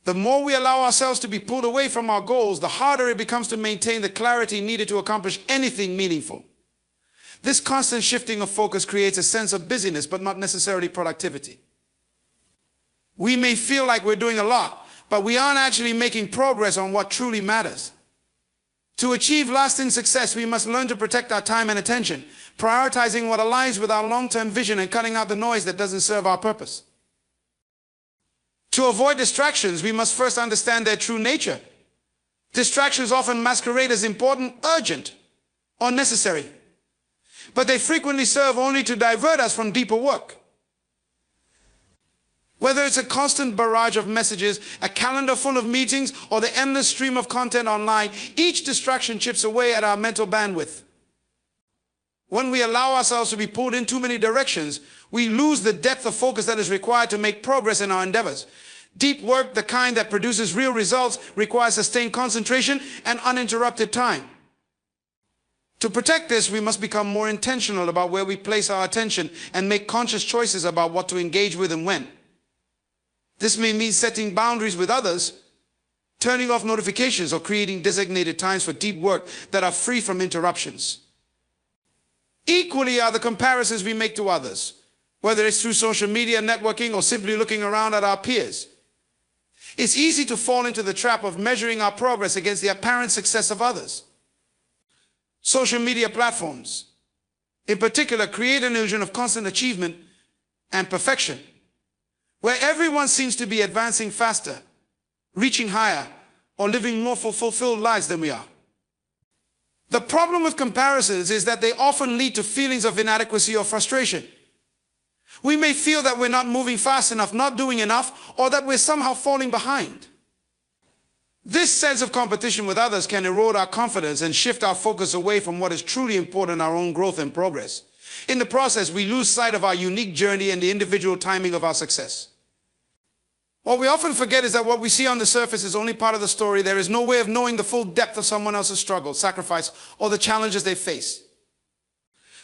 The more we allow ourselves to be pulled away from our goals, the harder it becomes to maintain the clarity needed to accomplish anything meaningful. This constant shifting of focus creates a sense of busyness, but not necessarily productivity. We may feel like we're doing a lot, but we aren't actually making progress on what truly matters. To achieve lasting success, we must learn to protect our time and attention, prioritizing what aligns with our long-term vision and cutting out the noise that doesn't serve our purpose. To avoid distractions, we must first understand their true nature. Distractions often masquerade as important, urgent, or necessary, but they frequently serve only to divert us from deeper work. Whether it's a constant barrage of messages, a calendar full of meetings, or the endless stream of content online, each distraction chips away at our mental bandwidth. When we allow ourselves to be pulled in too many directions, we lose the depth of focus that is required to make progress in our endeavors. Deep work, the kind that produces real results, requires sustained concentration and uninterrupted time. To protect this, we must become more intentional about where we place our attention and make conscious choices about what to engage with and when. This may mean setting boundaries with others, turning off notifications, or creating designated times for deep work that are free from interruptions. Equally are the comparisons we make to others, whether it's through social media, networking, or simply looking around at our peers. It's easy to fall into the trap of measuring our progress against the apparent success of others. Social media platforms, in particular, create an illusion of constant achievement and perfection, where everyone seems to be advancing faster, reaching higher, or living more fulfilled lives than we are. The problem with comparisons is that they often lead to feelings of inadequacy or frustration. We may feel that we're not moving fast enough, not doing enough, or that we're somehow falling behind. This sense of competition with others can erode our confidence and shift our focus away from what is truly important in our own growth and progress. In the process, we lose sight of our unique journey and the individual timing of our success. What we often forget is that what we see on the surface is only part of the story. There is no way of knowing the full depth of someone else's struggle, sacrifice, or the challenges they face.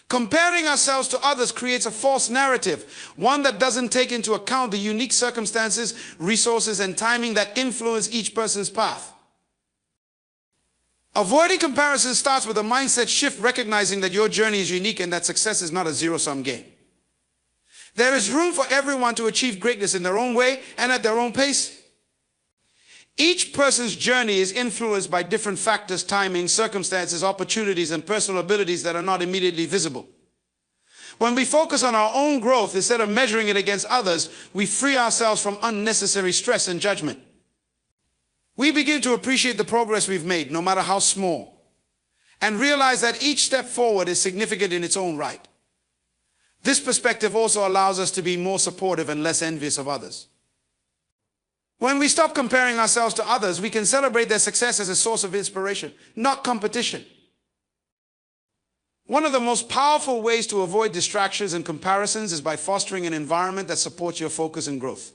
Comparing ourselves to others creates a false narrative, one that doesn't take into account the unique circumstances, resources, and timing that influence each person's path. Avoiding comparison starts with a mindset shift, recognizing that your journey is unique and that success is not a zero-sum game. There is room for everyone to achieve greatness in their own way and at their own pace. Each person's journey is influenced by different factors, timing, circumstances, opportunities, and personal abilities that are not immediately visible. When we focus on our own growth instead of measuring it against others, we free ourselves from unnecessary stress and judgment. We begin to appreciate the progress we've made, no matter how small, and realize that each step forward is significant in its own right. This perspective also allows us to be more supportive and less envious of others. When we stop comparing ourselves to others, we can celebrate their success as a source of inspiration, not competition. One of the most powerful ways to avoid distractions and comparisons is by fostering an environment that supports your focus and growth.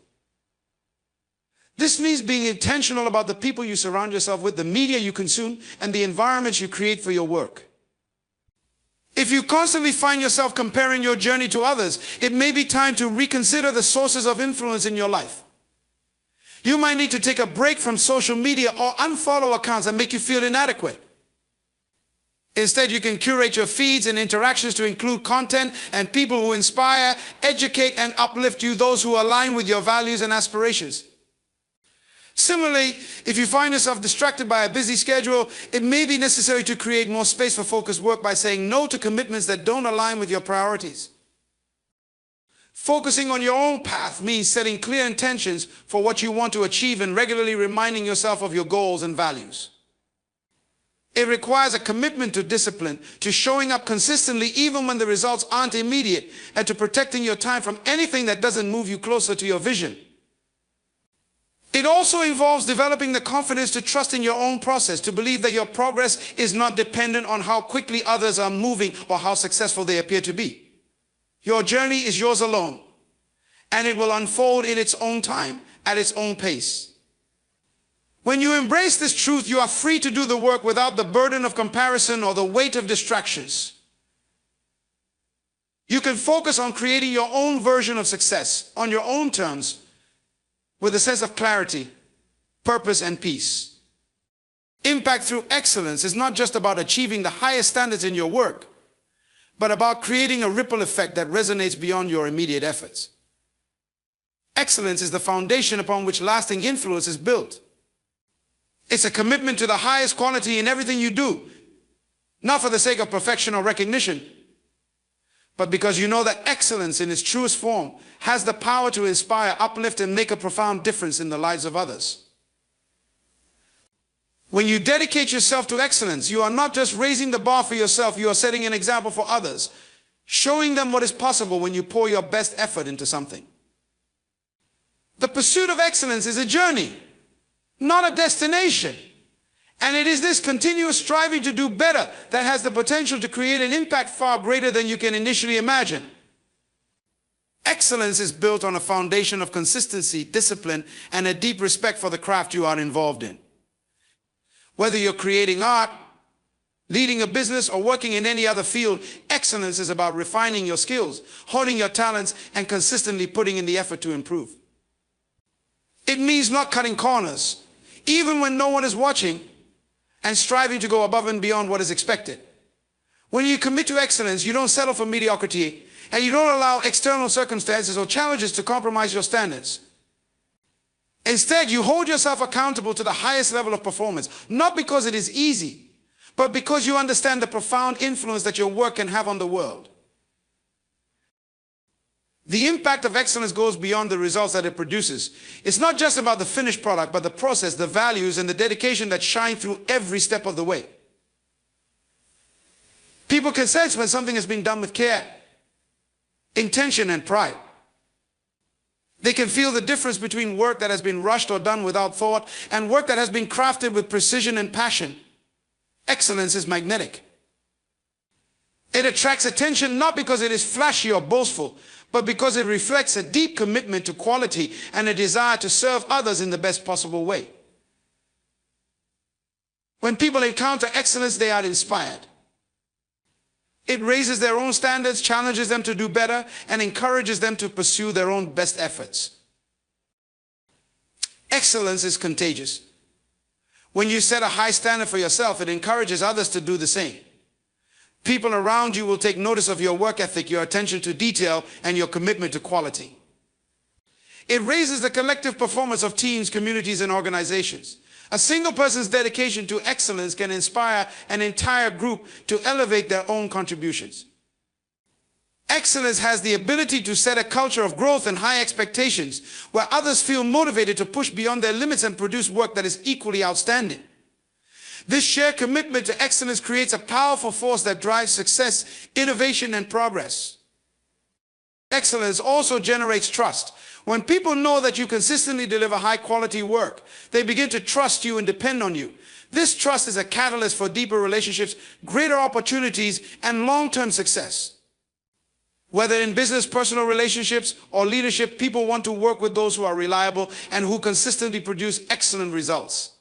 This means being intentional about the people you surround yourself with, the media you consume, and the environments you create for your work. If you constantly find yourself comparing your journey to others, it may be time to reconsider the sources of influence in your life. You might need to take a break from social media or unfollow accounts that make you feel inadequate. Instead, you can curate your feeds and interactions to include content and people who inspire, educate, and uplift you, those who align with your values and aspirations. Similarly, if you find yourself distracted by a busy schedule, it may be necessary to create more space for focused work by saying no to commitments that don't align with your priorities. Focusing on your own path means setting clear intentions for what you want to achieve and regularly reminding yourself of your goals and values. It requires a commitment to discipline, to showing up consistently even when the results aren't immediate, and to protecting your time from anything that doesn't move you closer to your vision. It also involves developing the confidence to trust in your own process, to believe that your progress is not dependent on how quickly others are moving or how successful they appear to be. Your journey is yours alone, and it will unfold in its own time, at its own pace. When you embrace this truth, you are free to do the work without the burden of comparison or the weight of distractions. You can focus on creating your own version of success on your own terms, with a sense of clarity, purpose, and peace. Impact through excellence is not just about achieving the highest standards in your work, but about creating a ripple effect that resonates beyond your immediate efforts. Excellence is the foundation upon which lasting influence is built. It's a commitment to the highest quality in everything you do, not for the sake of perfection or recognition, but because you know that excellence in its truest form has the power to inspire, uplift, and make a profound difference in the lives of others. When you dedicate yourself to excellence, you are not just raising the bar for yourself, you are setting an example for others, showing them what is possible when you pour your best effort into something. The pursuit of excellence is a journey, not a destination. And it is this continuous striving to do better that has the potential to create an impact far greater than you can initially imagine. Excellence is built on a foundation of consistency, discipline, and a deep respect for the craft you are involved in. Whether you're creating art, leading a business, or working in any other field, excellence is about refining your skills, honing your talents, and consistently putting in the effort to improve. It means not cutting corners, even when no one is watching, and striving to go above and beyond what is expected. When you commit to excellence, you don't settle for mediocrity, and you don't allow external circumstances or challenges to compromise your standards. Instead, you hold yourself accountable to the highest level of performance, not because it is easy, but because you understand the profound influence that your work can have on the world. The impact of excellence goes beyond the results that it produces. It's not just about the finished product, but the process, the values, and the dedication that shine through every step of the way. People can sense when something has been done with care, intention, and pride. They can feel the difference between work that has been rushed or done without thought and work that has been crafted with precision and passion. Excellence is magnetic. It attracts attention not because it is flashy or boastful, but because it reflects a deep commitment to quality and a desire to serve others in the best possible way. When people encounter excellence, they are inspired. It raises their own standards, challenges them to do better, and encourages them to pursue their own best efforts. Excellence is contagious. When you set a high standard for yourself, it encourages others to do the same. People around you will take notice of your work ethic, your attention to detail, and your commitment to quality. It raises the collective performance of teams, communities, and organizations. A single person's dedication to excellence can inspire an entire group to elevate their own contributions. Excellence has the ability to set a culture of growth and high expectations, where others feel motivated to push beyond their limits and produce work that is equally outstanding. This shared commitment to excellence creates a powerful force that drives success, innovation, and progress. Excellence also generates trust. When people know that you consistently deliver high-quality work, they begin to trust you and depend on you. This trust is a catalyst for deeper relationships, greater opportunities, and long-term success. Whether in business, personal relationships, or leadership, people want to work with those who are reliable and who consistently produce excellent results.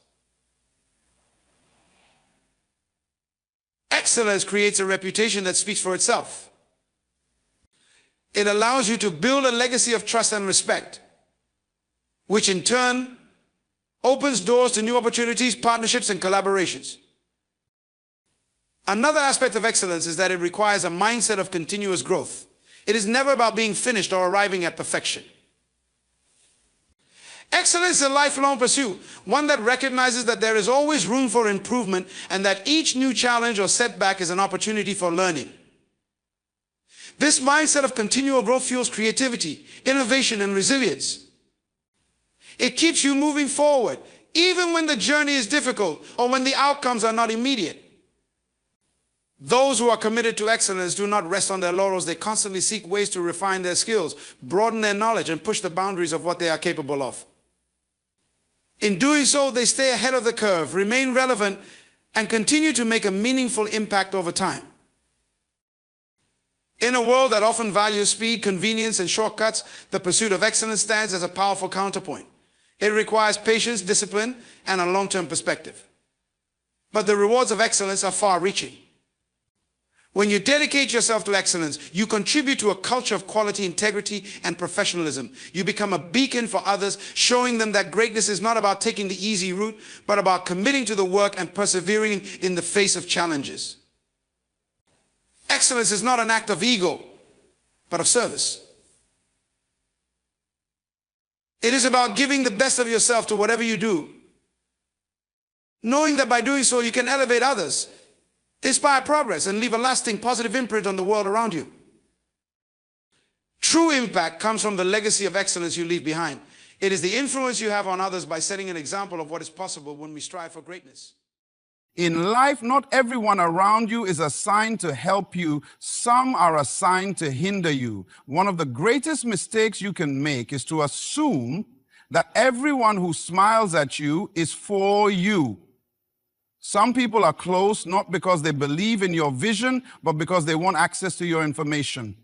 Excellence creates a reputation that speaks for itself. It allows you to build a legacy of trust and respect, which in turn opens doors to new opportunities, partnerships, and collaborations. Another aspect of excellence is that it requires a mindset of continuous growth. It is never about being finished or arriving at perfection. Excellence is a lifelong pursuit, one that recognizes that there is always room for improvement and that each new challenge or setback is an opportunity for learning. This mindset of continual growth fuels creativity, innovation, and resilience. It keeps you moving forward, even when the journey is difficult or when the outcomes are not immediate. Those who are committed to excellence do not rest on their laurels. They constantly seek ways to refine their skills, broaden their knowledge, and push the boundaries of what they are capable of. In doing so, they stay ahead of the curve, remain relevant, and continue to make a meaningful impact over time. In a world that often values speed, convenience, and shortcuts, the pursuit of excellence stands as a powerful counterpoint. It requires patience, discipline, and a long-term perspective. But the rewards of excellence are far-reaching. When you dedicate yourself to excellence, you contribute to a culture of quality, integrity, and professionalism. You become a beacon for others, showing them that greatness is not about taking the easy route, but about committing to the work and persevering in the face of challenges. Excellence is not an act of ego, but of service. It is about giving the best of yourself to whatever you do, knowing that by doing so you can elevate others, inspire progress, and leave a lasting positive imprint on the world around you. True impact comes from the legacy of excellence you leave behind. It is the influence you have on others by setting an example of what is possible when we strive for greatness. In life, not everyone around you is assigned to help you. Some are assigned to hinder you. One of the greatest mistakes you can make is to assume that everyone who smiles at you is for you. Some people are close not because they believe in your vision, but because they want access to your information.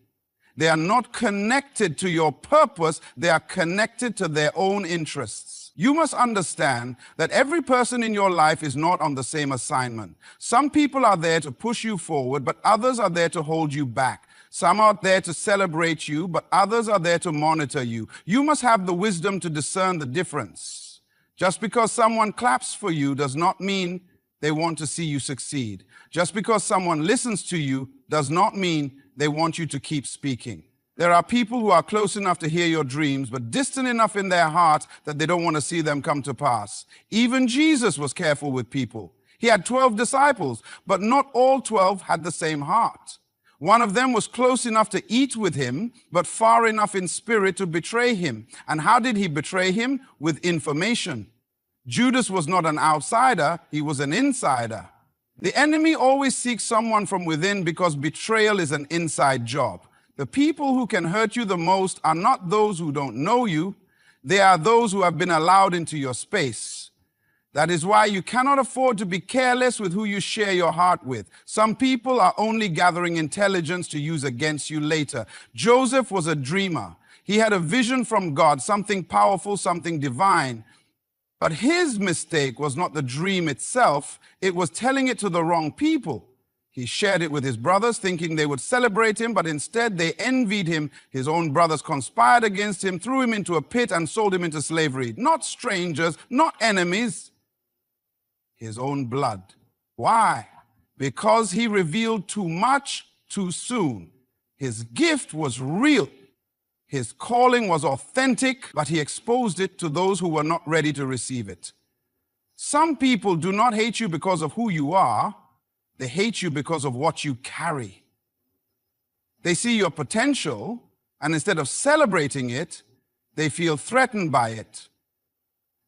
They are not connected to your purpose. They are connected to their own interests. You must understand that every person in your life is not on the same assignment. Some people are there to push you forward, but others are there to hold you back. Some are there to celebrate you, but others are there to monitor you. You must have the wisdom to discern the difference. Just because someone claps for you does not mean they want to see you succeed. Just because someone listens to you does not mean they want you to keep speaking. There are people who are close enough to hear your dreams, but distant enough in their hearts that they don't want to see them come to pass. Even Jesus was careful with people. He had 12 disciples, but not all 12 had the same heart. One of them was close enough to eat with him, but far enough in spirit to betray him. And how did he betray him? With information. Judas was not an outsider, he was an insider. The enemy always seeks someone from within because betrayal is an inside job. The people who can hurt you the most are not those who don't know you. They are those who have been allowed into your space. That is why you cannot afford to be careless with who you share your heart with. Some people are only gathering intelligence to use against you later. Joseph was a dreamer. He had a vision from God, something powerful, something divine. But his mistake was not the dream itself. It was telling it to the wrong people. He shared it with his brothers, thinking they would celebrate him, but instead they envied him. His own brothers conspired against him, threw him into a pit, and sold him into slavery. Not strangers, not enemies. His own blood. Why? Because he revealed too much too soon. His gift was real. His calling was authentic, but he exposed it to those who were not ready to receive it. Some people do not hate you because of who you are. They hate you because of what you carry. They see your potential, and instead of celebrating it, they feel threatened by it.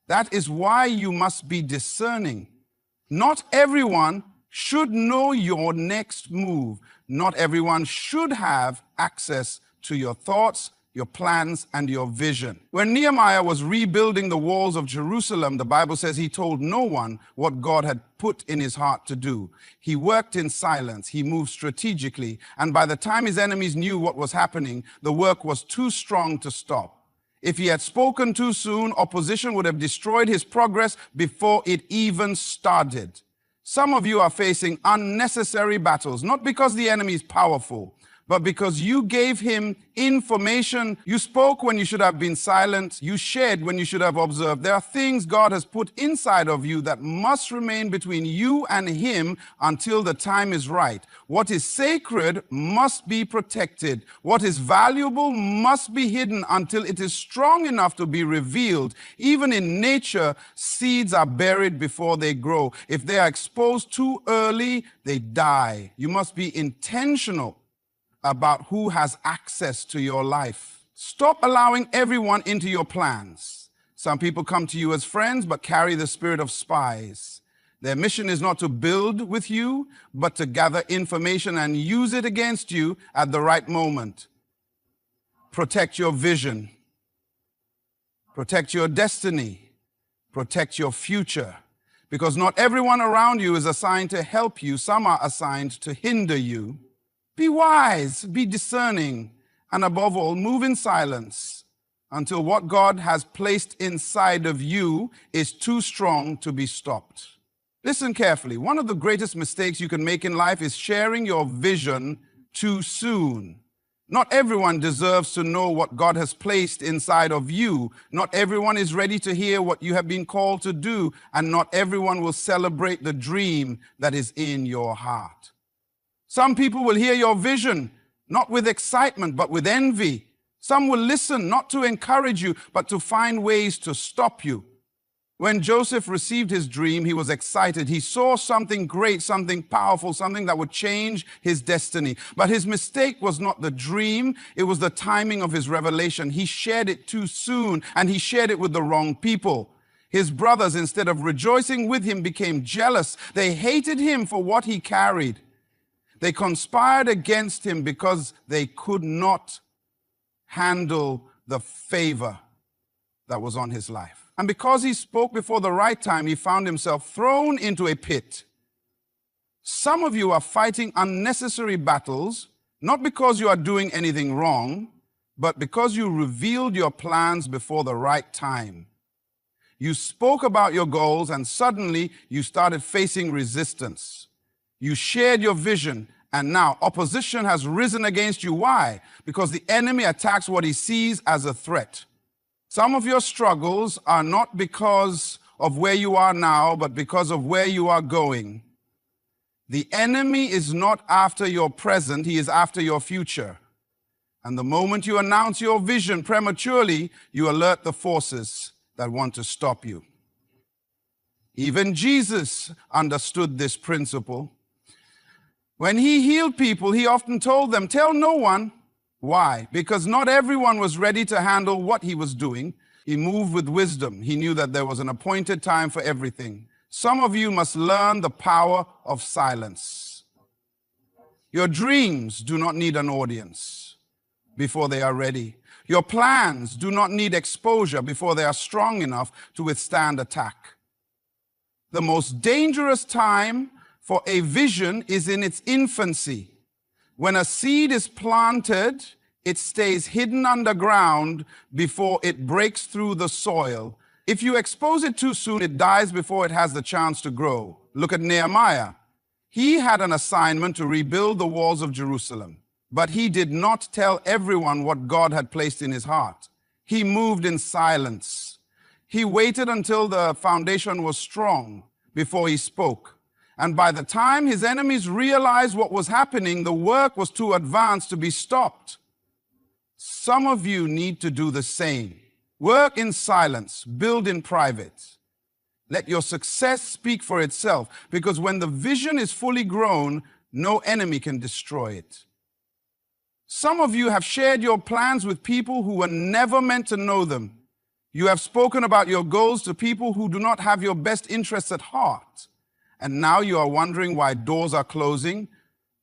That is why you must be discerning. Not everyone should know your next move. Not everyone should have access to your thoughts, your plans, and your vision. When Nehemiah was rebuilding the walls of Jerusalem, the Bible says he told no one what God had put in his heart to do. He worked in silence, he moved strategically, and by the time his enemies knew what was happening, the work was too strong to stop. If he had spoken too soon, opposition would have destroyed his progress before it even started. Some of you are facing unnecessary battles, not because the enemy is powerful, but because you gave him information. You spoke when you should have been silent. You shared when you should have observed. There are things God has put inside of you that must remain between you and him until the time is right. What is sacred must be protected. What is valuable must be hidden until it is strong enough to be revealed. Even in nature, seeds are buried before they grow. If they are exposed too early, they die. You must be intentional about who has access to your life. Stop allowing everyone into your plans. Some people come to you as friends, but carry the spirit of spies. Their mission is not to build with you, but to gather information and use it against you at the right moment. Protect your vision. Protect your destiny. Protect your future, because not everyone around you is assigned to help you. Some are assigned to hinder you. Be wise, be discerning, and above all, move in silence until what God has placed inside of you is too strong to be stopped. Listen carefully. One of the greatest mistakes you can make in life is sharing your vision too soon. Not everyone deserves to know what God has placed inside of you. Not everyone is ready to hear what you have been called to do, and not everyone will celebrate the dream that is in your heart. Some people will hear your vision, not with excitement, but with envy. Some will listen, not to encourage you, but to find ways to stop you. When Joseph received his dream, he was excited. He saw something great, something powerful, something that would change his destiny. But his mistake was not the dream, it was the timing of his revelation. He shared it too soon, and he shared it with the wrong people. His brothers, instead of rejoicing with him, became jealous. They hated him for what he carried. They conspired against him because they could not handle the favor that was on his life. And because he spoke before the right time, he found himself thrown into a pit. Some of you are fighting unnecessary battles, not because you are doing anything wrong, but because you revealed your plans before the right time. You spoke about your goals, and suddenly you started facing resistance. You shared your vision, and now opposition has risen against you. Why? Because the enemy attacks what he sees as a threat. Some of your struggles are not because of where you are now, but because of where you are going. The enemy is not after your present, he is after your future. And the moment you announce your vision prematurely, you alert the forces that want to stop you. Even Jesus understood this principle. When he healed people, he often told them, tell no one. Why? Because not everyone was ready to handle what he was doing. He moved with wisdom. He knew that there was an appointed time for everything. Some of you must learn the power of silence. Your dreams do not need an audience before they are ready. Your plans do not need exposure before they are strong enough to withstand attack. The most dangerous time for a vision is in its infancy. When a seed is planted, it stays hidden underground before it breaks through the soil. If you expose it too soon, it dies before it has the chance to grow. Look at Nehemiah. He had an assignment to rebuild the walls of Jerusalem, but he did not tell everyone what God had placed in his heart. He moved in silence. He waited until the foundation was strong before he spoke. And by the time his enemies realized what was happening, the work was too advanced to be stopped. Some of you need to do the same. Work in silence, build in private. Let your success speak for itself, because when the vision is fully grown, no enemy can destroy it. Some of you have shared your plans with people who were never meant to know them. You have spoken about your goals to people who do not have your best interests at heart. And now you are wondering why doors are closing,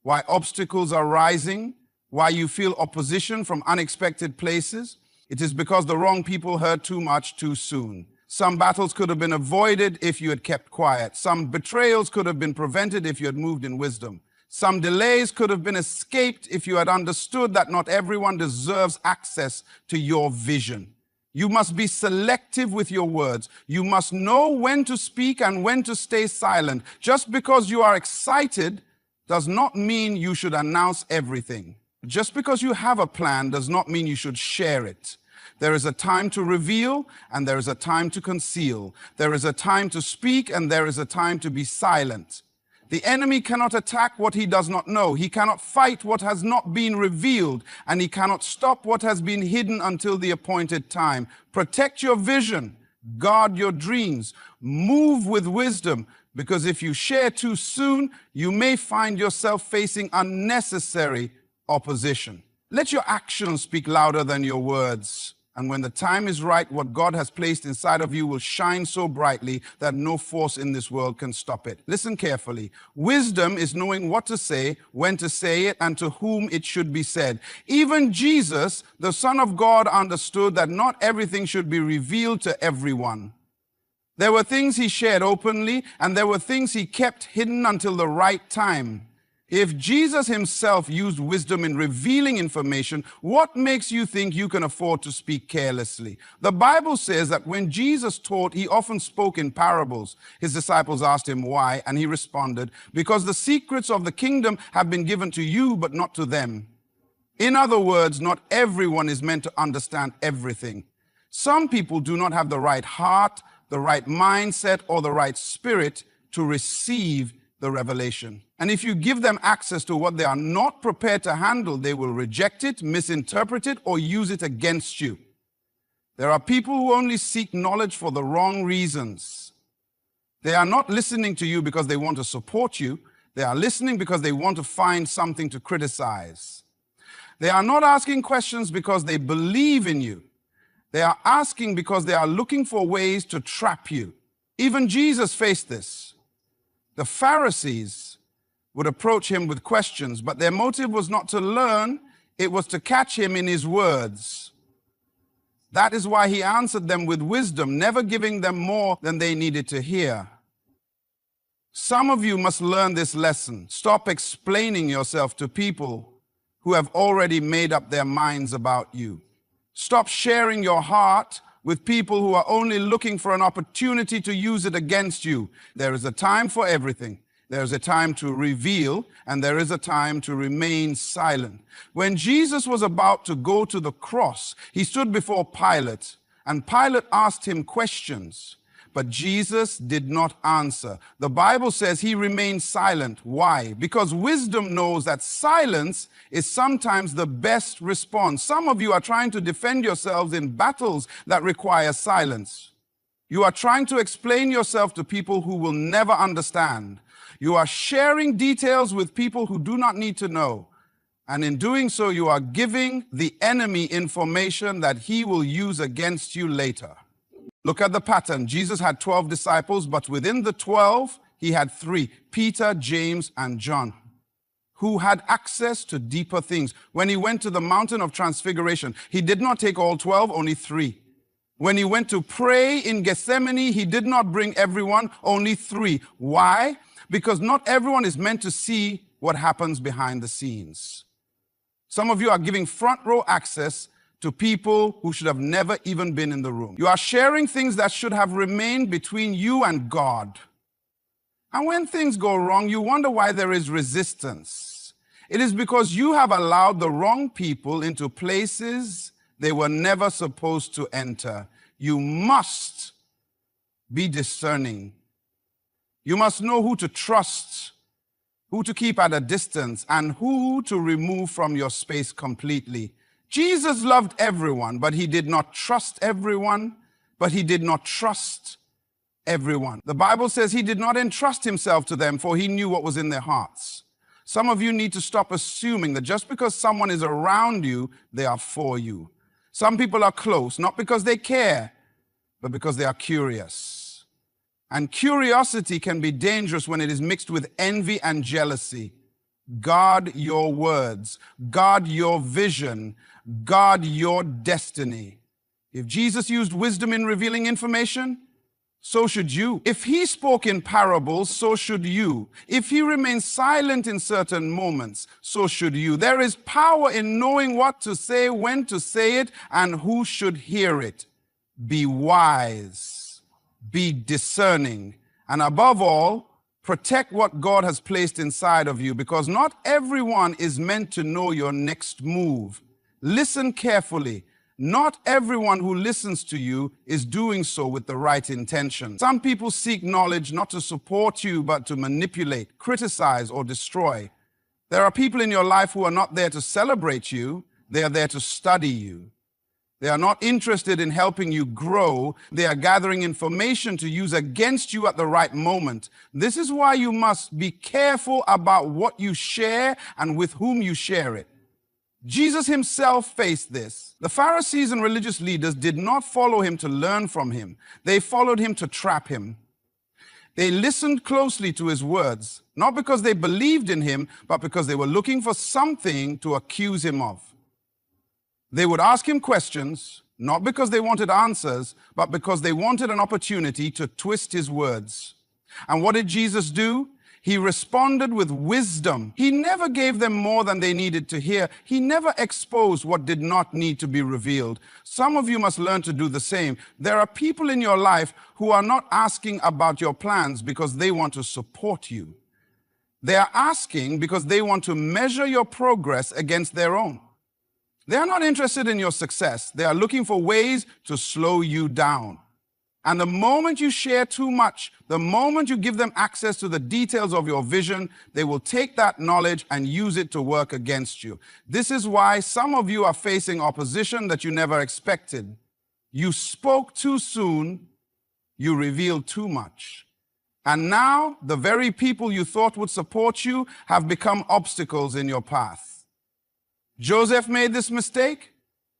why obstacles are rising, why you feel opposition from unexpected places. It is because the wrong people heard too much too soon. Some battles could have been avoided if you had kept quiet. Some betrayals could have been prevented if you had moved in wisdom. Some delays could have been escaped if you had understood that not everyone deserves access to your vision. You must be selective with your words. You must know when to speak and when to stay silent. Just because you are excited does not mean you should announce everything. Just because you have a plan does not mean you should share it. There is a time to reveal and there is a time to conceal. There is a time to speak and there is a time to be silent. The enemy cannot attack what he does not know. He cannot fight what has not been revealed, and he cannot stop what has been hidden until the appointed time. Protect your vision. Guard your dreams. Move with wisdom, because if you share too soon, you may find yourself facing unnecessary opposition. Let your actions speak louder than your words. And when the time is right, what God has placed inside of you will shine so brightly that no force in this world can stop it. Listen carefully. Wisdom is knowing what to say, when to say it, and to whom it should be said. Even Jesus, the Son of God, understood that not everything should be revealed to everyone. There were things he shared openly, and there were things he kept hidden until the right time. If Jesus himself used wisdom in revealing information, what makes you think you can afford to speak carelessly? The Bible says that when Jesus taught, he often spoke in parables. His disciples asked him why, and he responded, because the secrets of the kingdom have been given to you, but not to them. In other words, not everyone is meant to understand everything. Some people do not have the right heart, the right mindset, or the right spirit to receive the revelation. And if you give them access to what they are not prepared to handle, they will reject it, misinterpret it, or use it against you. There are people who only seek knowledge for the wrong reasons. They are not listening to you because they want to support you. They are listening because they want to find something to criticize. They are not asking questions because they believe in you. They are asking because they are looking for ways to trap you. Even Jesus faced this. The Pharisees would approach him with questions, but their motive was not to learn, it was to catch him in his words. That is why he answered them with wisdom, never giving them more than they needed to hear. Some of you must learn this lesson. Stop explaining yourself to people who have already made up their minds about you. Stop sharing your heart with people who are only looking for an opportunity to use it against you. There is a time for everything. There is a time to reveal, and there is a time to remain silent. When Jesus was about to go to the cross, he stood before Pilate, and Pilate asked him questions, but Jesus did not answer. The Bible says he remained silent. Why? Because wisdom knows that silence is sometimes the best response. Some of you are trying to defend yourselves in battles that require silence. You are trying to explain yourself to people who will never understand. You are sharing details with people who do not need to know. And in doing so, you are giving the enemy information that he will use against you later. Look at the pattern. Jesus had 12 disciples, but within the 12, he had 3, Peter, James, and John, who had access to deeper things. When he went to the mountain of transfiguration, he did not take all 12, only 3. When he went to pray in Gethsemane, he did not bring everyone, only 3. Why? Because not everyone is meant to see what happens behind the scenes. Some of you are giving front row access to people who should have never even been in the room. You are sharing things that should have remained between you and God. And when things go wrong, you wonder why there is resistance. It is because you have allowed the wrong people into places they were never supposed to enter. You must be discerning. You must know who to trust, who to keep at a distance, and who to remove from your space completely. Jesus loved everyone, but he did not trust everyone, The Bible says he did not entrust himself to them, for he knew what was in their hearts. Some of you need to stop assuming that just because someone is around you, they are for you. Some people are close, not because they care, but because they are curious. And curiosity can be dangerous when it is mixed with envy and jealousy. Guard your words, guard your vision, guard your destiny. If Jesus used wisdom in revealing information, so should you. If he spoke in parables, so should you. If he remained silent in certain moments, so should you. There is power in knowing what to say, when to say it, and who should hear it. Be wise, be discerning, and above all, protect what God has placed inside of you, because not everyone is meant to know your next move. Listen carefully. Not everyone who listens to you is doing so with the right intention. Some people seek knowledge not to support you, but to manipulate, criticize, or destroy. There are people in your life who are not there to celebrate you. They are there to study you. They are not interested in helping you grow. They are gathering information to use against you at the right moment. This is why you must be careful about what you share and with whom you share it. Jesus himself faced this. The Pharisees and religious leaders did not follow him to learn from him. They followed him to trap him. They listened closely to his words, not because they believed in him, but because they were looking for something to accuse him of. They would ask him questions, not because they wanted answers, but because they wanted an opportunity to twist his words. And what did Jesus do? He responded with wisdom. He never gave them more than they needed to hear. He never exposed what did not need to be revealed. Some of you must learn to do the same. There are people in your life who are not asking about your plans because they want to support you. They are asking because they want to measure your progress against their own. They are not interested in your success. They are looking for ways to slow you down. And the moment you share too much, the moment you give them access to the details of your vision, they will take that knowledge and use it to work against you. This is why some of you are facing opposition that you never expected. You spoke too soon, you revealed too much. And now the very people you thought would support you have become obstacles in your path. Joseph made this mistake.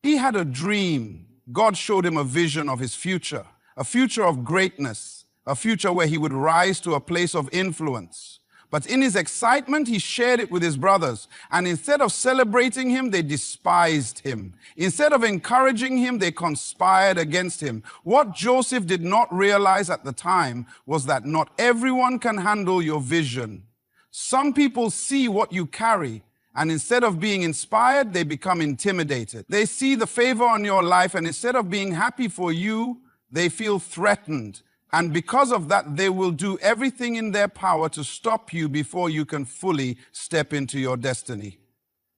He had a dream. God showed him a vision of his future. A future of greatness, a future where he would rise to a place of influence. But in his excitement, he shared it with his brothers. And instead of celebrating him, they despised him. Instead of encouraging him, they conspired against him. What Joseph did not realize at the time was that not everyone can handle your vision. Some people see what you carry, and instead of being inspired, they become intimidated. They see the favor on your life, and instead of being happy for you, they feel threatened, and because of that, they will do everything in their power to stop you before you can fully step into your destiny.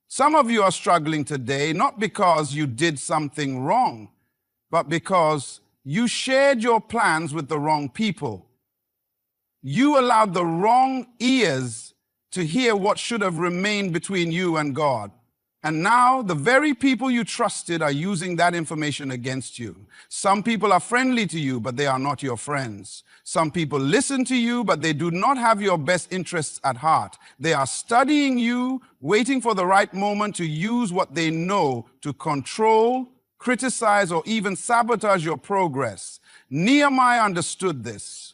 Some of you are struggling today, not because you did something wrong, but because you shared your plans with the wrong people. You allowed the wrong ears to hear what should have remained between you and God. And now the very people you trusted are using that information against you. Some people are friendly to you, but they are not your friends. Some people listen to you, but they do not have your best interests at heart. They are studying you, waiting for the right moment to use what they know to control, criticize, or even sabotage your progress. Nehemiah understood this.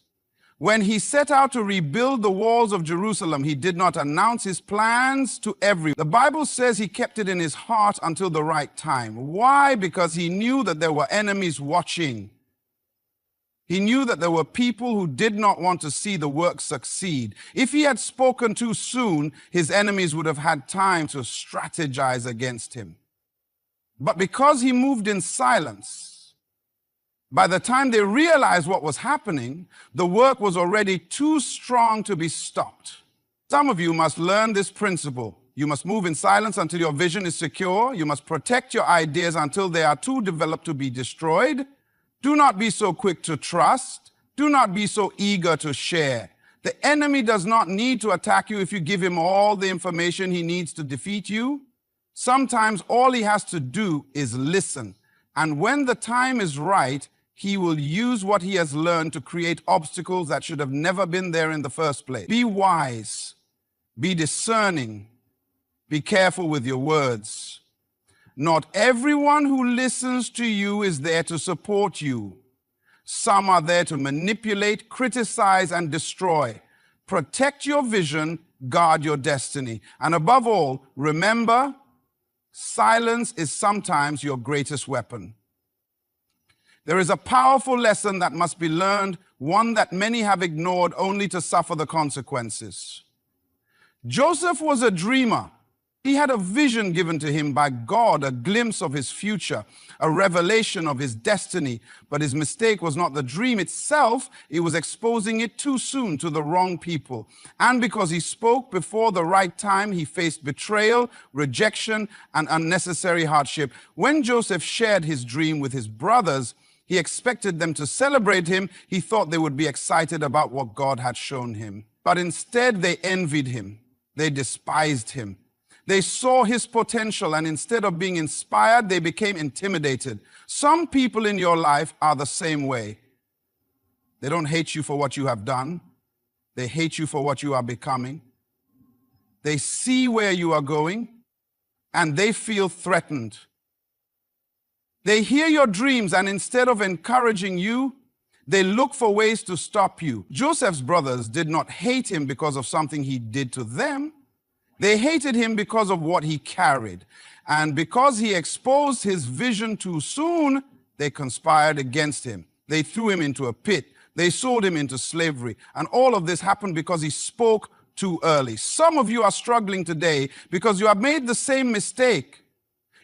When he set out to rebuild the walls of Jerusalem, he did not announce his plans to everyone. The Bible says he kept it in his heart until the right time. Why? Because he knew that there were enemies watching. He knew that there were people who did not want to see the work succeed. If he had spoken too soon, his enemies would have had time to strategize against him. But because he moved in silence, by the time they realized what was happening, the work was already too strong to be stopped. Some of you must learn this principle. You must move in silence until your vision is secure. You must protect your ideas until they are too developed to be destroyed. Do not be so quick to trust. Do not be so eager to share. The enemy does not need to attack you if you give him all the information he needs to defeat you. Sometimes all he has to do is listen. And when the time is right, he will use what he has learned to create obstacles that should have never been there in the first place. Be wise. Be discerning. Be careful with your words. Not everyone who listens to you is there to support you. Some are there to manipulate, criticize, and destroy. Protect your vision, guard your destiny. And above all, remember, silence is sometimes your greatest weapon. There is a powerful lesson that must be learned, one that many have ignored only to suffer the consequences. Joseph was a dreamer. He had a vision given to him by God, a glimpse of his future, a revelation of his destiny. But his mistake was not the dream itself. He was exposing it too soon to the wrong people. And because he spoke before the right time, he faced betrayal, rejection, and unnecessary hardship. When Joseph shared his dream with his brothers, he expected them to celebrate him. He thought they would be excited about what God had shown him. But instead, they envied him. They despised him. They saw his potential, and instead of being inspired, they became intimidated. Some people in your life are the same way. They don't hate you for what you have done. They hate you for what you are becoming. They see where you are going, and they feel threatened. They hear your dreams, and instead of encouraging you, they look for ways to stop you. Joseph's brothers did not hate him because of something he did to them. They hated him because of what he carried. And because he exposed his vision too soon, they conspired against him. They threw him into a pit. They sold him into slavery. And all of this happened because he spoke too early. Some of you are struggling today because you have made the same mistake.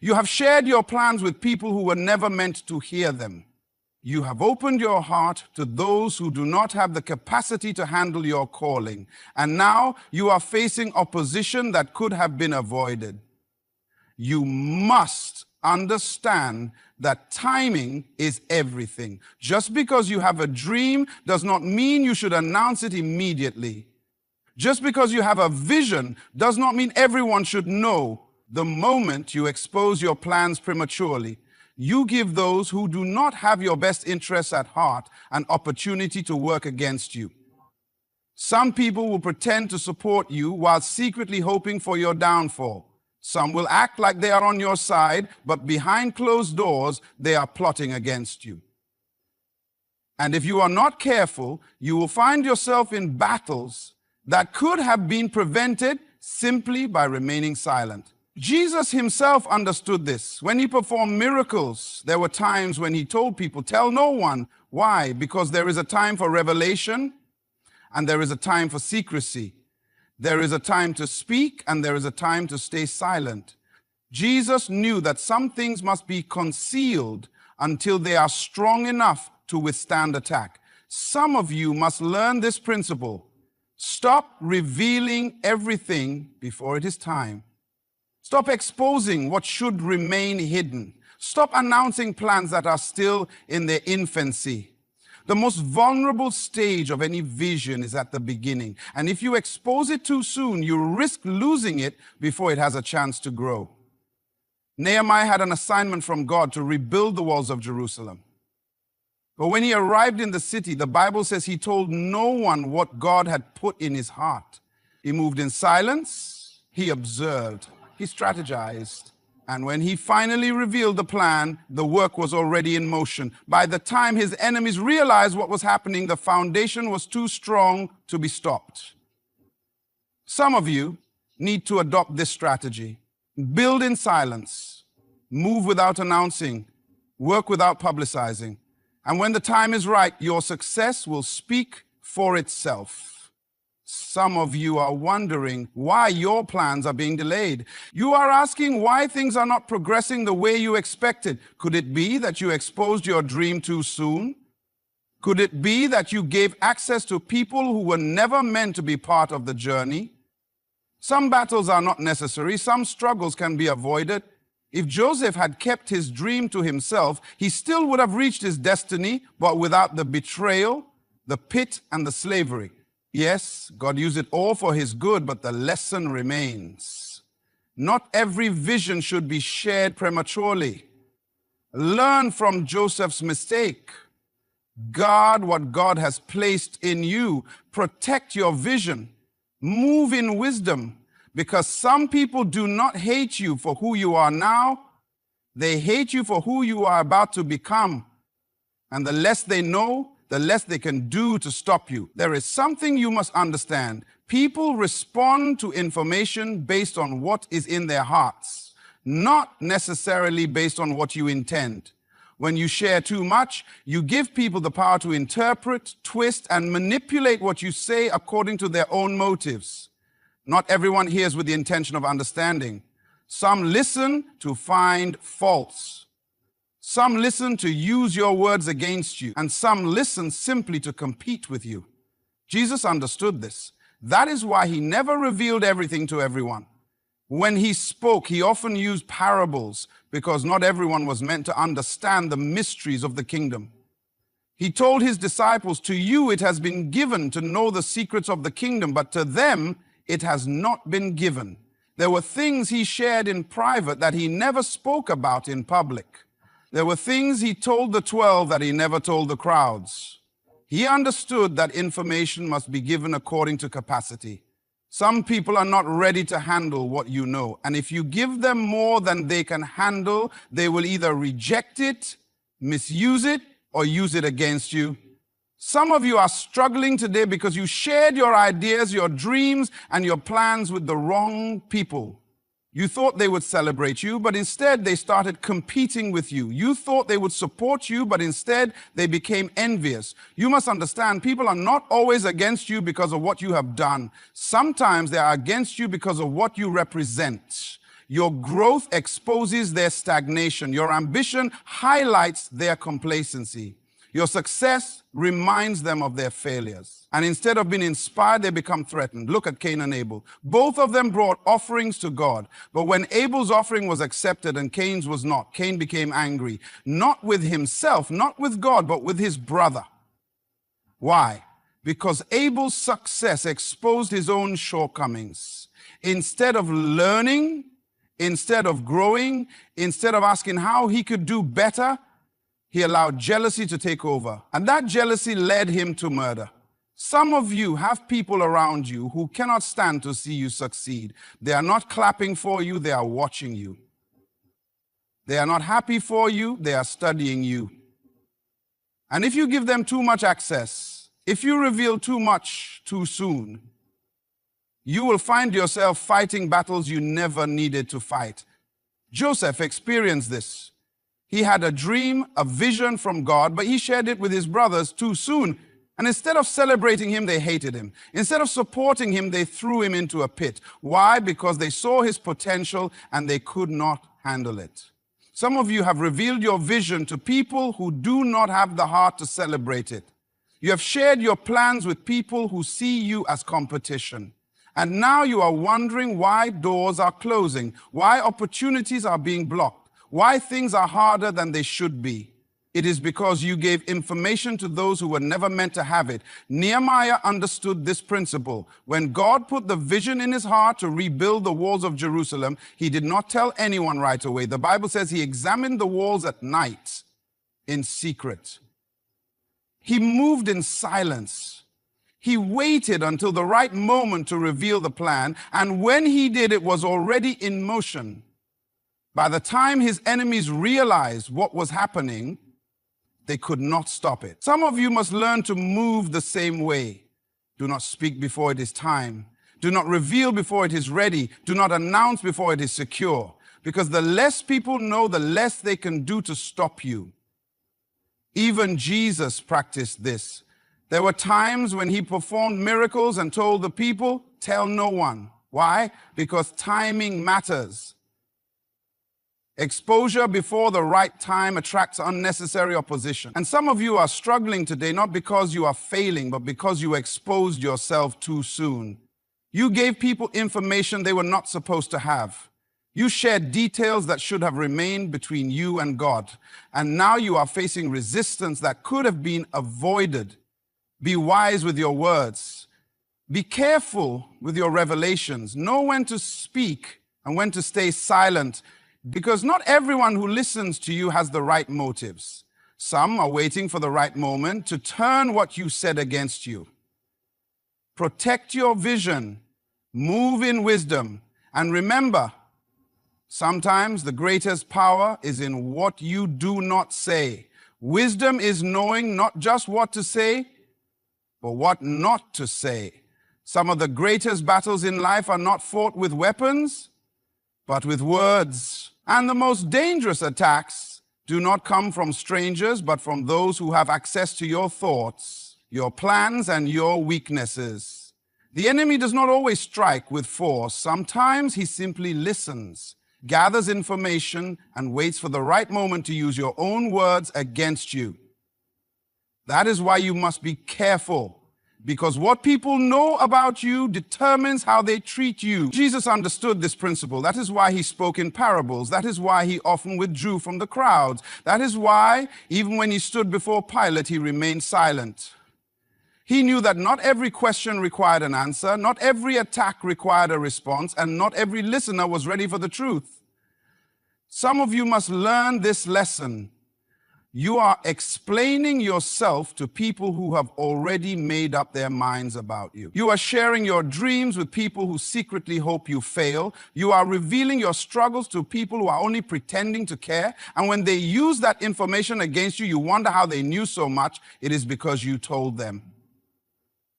You have shared your plans with people who were never meant to hear them. You have opened your heart to those who do not have the capacity to handle your calling. And now you are facing opposition that could have been avoided. You must understand that timing is everything. Just because you have a dream does not mean you should announce it immediately. Just because you have a vision does not mean everyone should know the moment you expose your plans prematurely. You give those who do not have your best interests at heart an opportunity to work against you. Some people will pretend to support you while secretly hoping for your downfall. Some will act like they are on your side, but behind closed doors, they are plotting against you. And if you are not careful, you will find yourself in battles that could have been prevented simply by remaining silent. Jesus himself understood this. When he performed miracles, there were times when he told people, tell no one. Why? Because there is a time for revelation and there is a time for secrecy. There is a time to speak and there is a time to stay silent. Jesus knew that some things must be concealed until they are strong enough to withstand attack. Some of you must learn this principle. Stop revealing everything before it is time. Stop exposing what should remain hidden. Stop announcing plans that are still in their infancy. The most vulnerable stage of any vision is at the beginning. And if you expose it too soon, you risk losing it before it has a chance to grow. Nehemiah had an assignment from God to rebuild the walls of Jerusalem. But when he arrived in the city, the Bible says he told no one what God had put in his heart. He moved in silence, he observed, he strategized. And when he finally revealed the plan, the work was already in motion. By the time his enemies realized what was happening, the foundation was too strong to be stopped. Some of you need to adopt this strategy. Build in silence, move without announcing, work without publicizing. And when the time is right, your success will speak for itself. Some of you are wondering why your plans are being delayed. You are asking why things are not progressing the way you expected. Could it be that you exposed your dream too soon? Could it be that you gave access to people who were never meant to be part of the journey? Some battles are not necessary. Some struggles can be avoided. If Joseph had kept his dream to himself, he still would have reached his destiny, but without the betrayal, the pit, and the slavery. Yes, God used it all for his good, but the lesson remains. Not every vision should be shared prematurely. Learn from Joseph's mistake. Guard what God has placed in you. Protect your vision. Move in wisdom, because some people do not hate you for who you are now. They hate you for who you are about to become. And the less they know, the less they can do to stop you. There is something you must understand. People respond to information based on what is in their hearts, not necessarily based on what you intend. When you share too much, you give people the power to interpret, twist, and manipulate what you say according to their own motives. Not everyone hears with the intention of understanding. Some listen to find faults. Some listen to use your words against you, and some listen simply to compete with you. Jesus understood this. That is why he never revealed everything to everyone. When he spoke, he often used parables because not everyone was meant to understand the mysteries of the kingdom. He told his disciples, to you it has been given to know the secrets of the kingdom, but to them it has not been given. There were things he shared in private that he never spoke about in public. There were things he told the 12 that he never told the crowds. He understood that information must be given according to capacity. Some people are not ready to handle what you know. And if you give them more than they can handle, they will either reject it, misuse it, or use it against you. Some of you are struggling today because you shared your ideas, your dreams, and your plans with the wrong people. You thought they would celebrate you, but instead they started competing with you. You thought they would support you, but instead they became envious. You must understand, people are not always against you because of what you have done. Sometimes they are against you because of what you represent. Your growth exposes their stagnation. Your ambition highlights their complacency. Your success reminds them of their failures. And instead of being inspired, they become threatened. Look at Cain and Abel. Both of them brought offerings to God. But when Abel's offering was accepted and Cain's was not, Cain became angry. Not with himself, not with God, but with his brother. Why? Because Abel's success exposed his own shortcomings. Instead of learning, instead of growing, instead of asking how he could do better, he allowed jealousy to take over. And that jealousy led him to murder. Some of you have people around you who cannot stand to see you succeed. They are not clapping for you, they are watching you. They are not happy for you, they are studying you. And if you give them too much access, if you reveal too much too soon, you will find yourself fighting battles you never needed to fight. Joseph experienced this. He had a dream, a vision from God, but he shared it with his brothers too soon. And instead of celebrating him, they hated him. Instead of supporting him, they threw him into a pit. Why? Because they saw his potential and they could not handle it. Some of you have revealed your vision to people who do not have the heart to celebrate it. You have shared your plans with people who see you as competition. And now you are wondering why doors are closing, why opportunities are being blocked, why things are harder than they should be. It is because you gave information to those who were never meant to have it. Nehemiah understood this principle. When God put the vision in his heart to rebuild the walls of Jerusalem, he did not tell anyone right away. The Bible says he examined the walls at night in secret. He moved in silence. He waited until the right moment to reveal the plan, and when he did, it was already in motion. By the time his enemies realized what was happening, they could not stop it. Some of you must learn to move the same way. Do not speak before it is time. Do not reveal before it is ready. Do not announce before it is secure. Because the less people know, the less they can do to stop you. Even Jesus practiced this. There were times when he performed miracles and told the people, tell no one. Why? Because timing matters. Exposure before the right time attracts unnecessary opposition. And some of you are struggling today, not because you are failing, but because you exposed yourself too soon. You gave people information they were not supposed to have. You shared details that should have remained between you and God. And now you are facing resistance that could have been avoided. Be wise with your words. Be careful with your revelations. Know when to speak and when to stay silent. Because not everyone who listens to you has the right motives. Some are waiting for the right moment to turn what you said against you. Protect your vision, move in wisdom, and remember, sometimes the greatest power is in what you do not say. Wisdom is knowing not just what to say, but what not to say. Some of the greatest battles in life are not fought with weapons, but with words. And the most dangerous attacks do not come from strangers, but from those who have access to your thoughts, your plans, and your weaknesses. The enemy does not always strike with force. Sometimes he simply listens, gathers information, and waits for the right moment to use your own words against you. That is why you must be careful. Because what people know about you determines how they treat you. Jesus understood this principle. That is why he spoke in parables. That is why he often withdrew from the crowds. That is why, even when he stood before Pilate, he remained silent. He knew that not every question required an answer, not every attack required a response, and not every listener was ready for the truth. Some of you must learn this lesson. You are explaining yourself to people who have already made up their minds about you. You are sharing your dreams with people who secretly hope you fail. You are revealing your struggles to people who are only pretending to care. And when they use that information against you, you wonder how they knew so much. It is because you told them.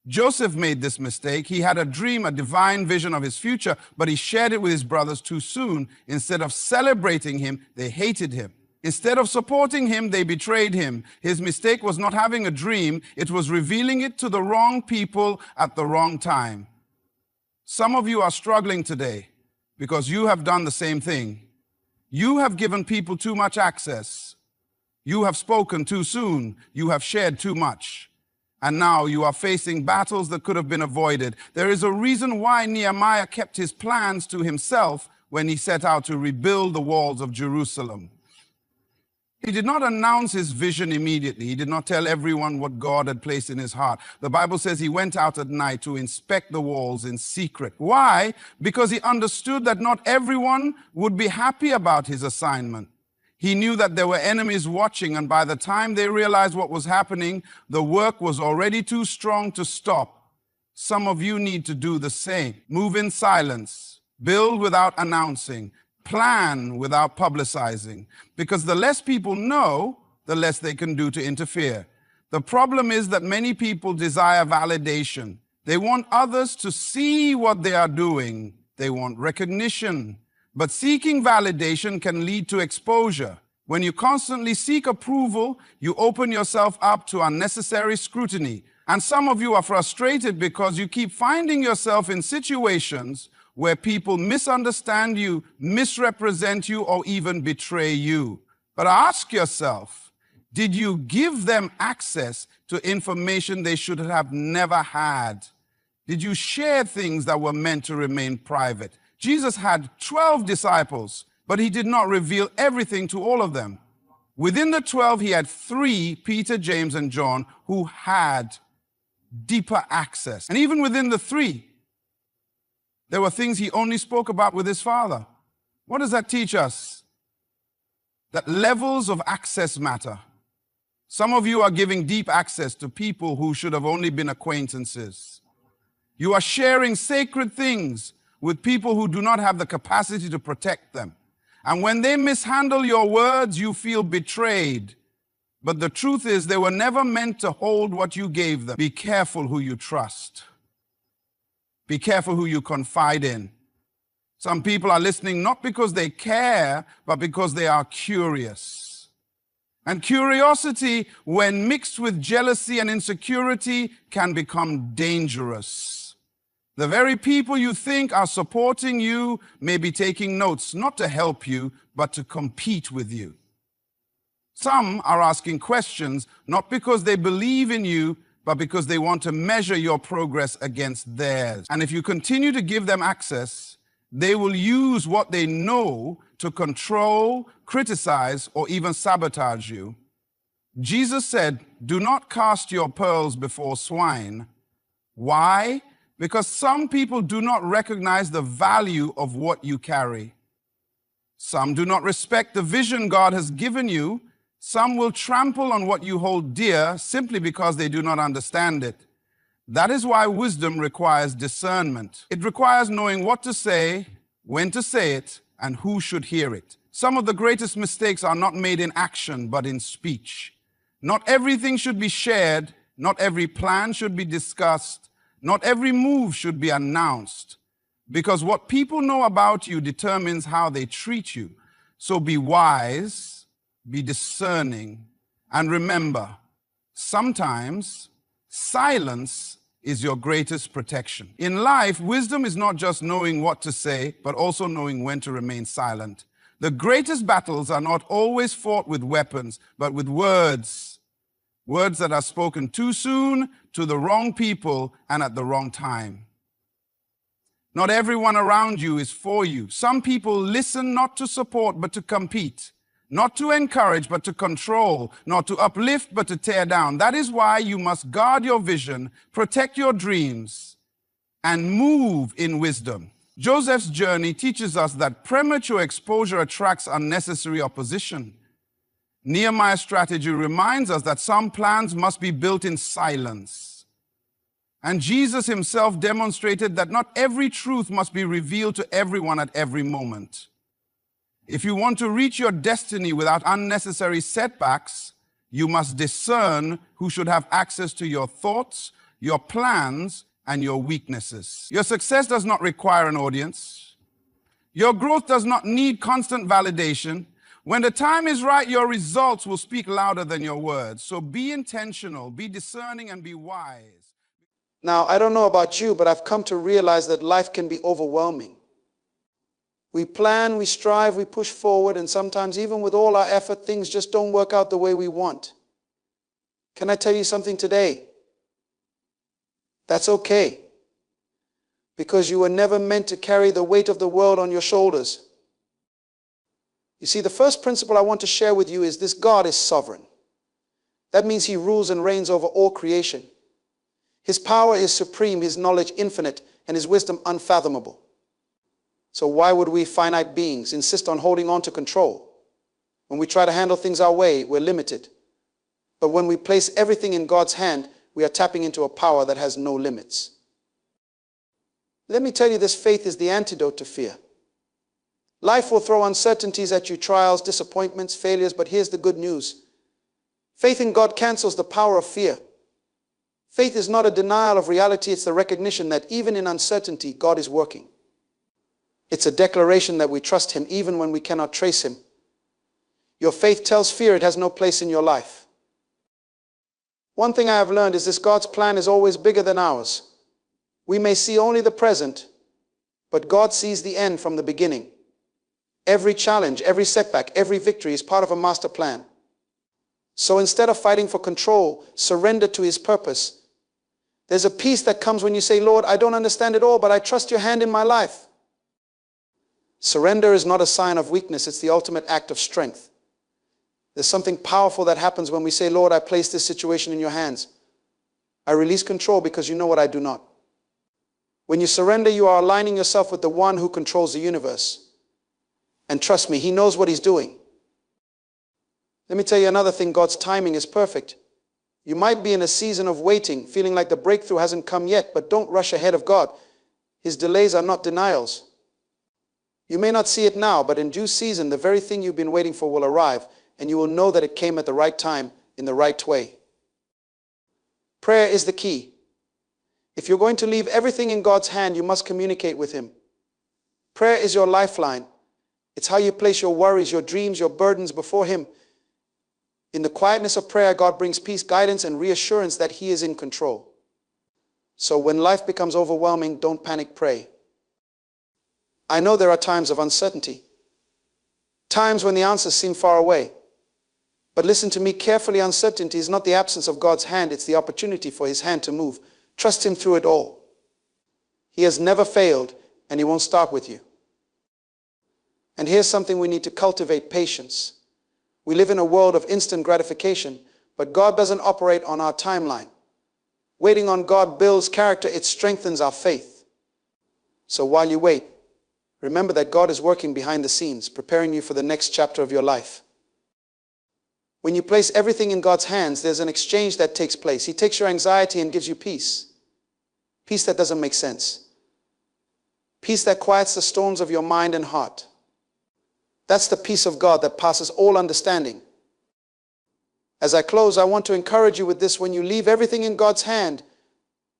Joseph made this mistake. He had a dream, a divine vision of his future, but he shared it with his brothers too soon. Instead of celebrating him, they hated him. Instead of supporting him, they betrayed him. His mistake was not having a dream. It was revealing it to the wrong people at the wrong time. Some of you are struggling today because you have done the same thing. You have given people too much access. You have spoken too soon. You have shared too much. And now you are facing battles that could have been avoided. There is a reason why Nehemiah kept his plans to himself when he set out to rebuild the walls of Jerusalem. He did not announce his vision immediately. He did not tell everyone what God had placed in his heart. The Bible says he went out at night to inspect the walls in secret. Why? Because he understood that not everyone would be happy about his assignment. He knew that there were enemies watching, and by the time they realized what was happening, the work was already too strong to stop. Some of you need to do the same. Move in silence. Build without announcing. Plan without publicizing. Because the less people know, the less they can do to interfere. The problem is that many people desire validation. They want others to see what they are doing. They want recognition. But seeking validation can lead to exposure. When you constantly seek approval, you open yourself up to unnecessary scrutiny. And some of you are frustrated because you keep finding yourself in situations where people misunderstand you, misrepresent you, or even betray you. But ask yourself, did you give them access to information they should have never had? Did you share things that were meant to remain private? Jesus had 12 disciples, but he did not reveal everything to all of them. Within the 12, he had 3, Peter, James, and John, who had deeper access. And even within the 3, there were things he only spoke about with his Father. What does that teach us? That levels of access matter. Some of you are giving deep access to people who should have only been acquaintances. You are sharing sacred things with people who do not have the capacity to protect them. And when they mishandle your words, you feel betrayed. But the truth is, they were never meant to hold what you gave them. Be careful who you trust. Be careful who you confide in. Some people are listening not because they care, but because they are curious. And curiosity, when mixed with jealousy and insecurity, can become dangerous. The very people you think are supporting you may be taking notes, not to help you, but to compete with you. Some are asking questions, not because they believe in you, but because they want to measure your progress against theirs. And if you continue to give them access, they will use what they know to control, criticize, or even sabotage you. Jesus said, "Do not cast your pearls before swine." Why? Because some people do not recognize the value of what you carry. Some do not respect the vision God has given you. Some will trample on what you hold dear simply because they do not understand it. That is why wisdom requires discernment. It requires knowing what to say, when to say it, and who should hear it. Some of the greatest mistakes are not made in action, but in speech. Not everything should be shared. Not every plan should be discussed. Not every move should be announced, because what people know about you determines how they treat you. So be wise, be discerning, and remember, sometimes silence is your greatest protection. In life, wisdom is not just knowing what to say, but also knowing when to remain silent. The greatest battles are not always fought with weapons, but with words. Words that are spoken too soon, to the wrong people, and at the wrong time. Not everyone around you is for you. Some people listen not to support, but to compete. Not to encourage, but to control. Not to uplift, but to tear down. That is why you must guard your vision, protect your dreams, and move in wisdom. Joseph's journey teaches us that premature exposure attracts unnecessary opposition. Nehemiah's strategy reminds us that some plans must be built in silence. And Jesus himself demonstrated that not every truth must be revealed to everyone at every moment. If you want to reach your destiny without unnecessary setbacks, you must discern who should have access to your thoughts, your plans, and your weaknesses. Your success does not require an audience. Your growth does not need constant validation. When the time is right, your results will speak louder than your words. So be intentional, be discerning, and be wise. Now, I don't know about you, but I've come to realize that life can be overwhelming. We plan, we strive, we push forward, and sometimes even with all our effort, things just don't work out the way we want. Can I tell you something today? That's okay. Because you were never meant to carry the weight of the world on your shoulders. You see, the first principle I want to share with you is this: God is sovereign. That means He rules and reigns over all creation. His power is supreme, His knowledge infinite, and His wisdom unfathomable. So why would we finite beings insist on holding on to control? When we try to handle things our way, we're limited. But when we place everything in God's hand, we are tapping into a power that has no limits. Let me tell you, this faith is the antidote to fear. Life will throw uncertainties at you, trials, disappointments, failures, but here's the good news. Faith in God cancels the power of fear. Faith is not a denial of reality, it's the recognition that even in uncertainty, God is working. It's a declaration that we trust Him even when we cannot trace Him. Your faith tells fear it has no place in your life. One thing I have learned is this: God's plan is always bigger than ours. We may see only the present, but God sees the end from the beginning. Every challenge, every setback, every victory is part of a master plan. So instead of fighting for control, surrender to His purpose. There's a peace that comes when you say, Lord, I don't understand it all, but I trust your hand in my life. Surrender is not a sign of weakness, it's the ultimate act of strength. There's something powerful that happens when we say, Lord, I place this situation in your hands. I release control because you know what I do not. When you surrender, you are aligning yourself with the one who controls the universe. And trust me, He knows what He's doing. Let me tell you another thing: God's timing is perfect. You might be in a season of waiting, feeling like the breakthrough hasn't come yet, but don't rush ahead of God. His delays are not denials. You may not see it now, but in due season, the very thing you've been waiting for will arrive, and you will know that it came at the right time, in the right way. Prayer is the key. If you're going to leave everything in God's hand, you must communicate with Him. Prayer is your lifeline. It's how you place your worries, your dreams, your burdens before Him. In the quietness of prayer, God brings peace, guidance, and reassurance that He is in control. So when life becomes overwhelming, don't panic, pray. I know there are times of uncertainty, times when the answers seem far away. But listen to me carefully, uncertainty is not the absence of God's hand, it's the opportunity for His hand to move. Trust Him through it all. He has never failed, and He won't start with you. And here's something we need to cultivate: patience. We live in a world of instant gratification, but God doesn't operate on our timeline. Waiting on God builds character, it strengthens our faith. So while you wait, remember that God is working behind the scenes, preparing you for the next chapter of your life. When you place everything in God's hands, there's an exchange that takes place. He takes your anxiety and gives you peace. Peace that doesn't make sense. Peace that quiets the storms of your mind and heart. That's the peace of God that passes all understanding. As I close, I want to encourage you with this: when you leave everything in God's hand,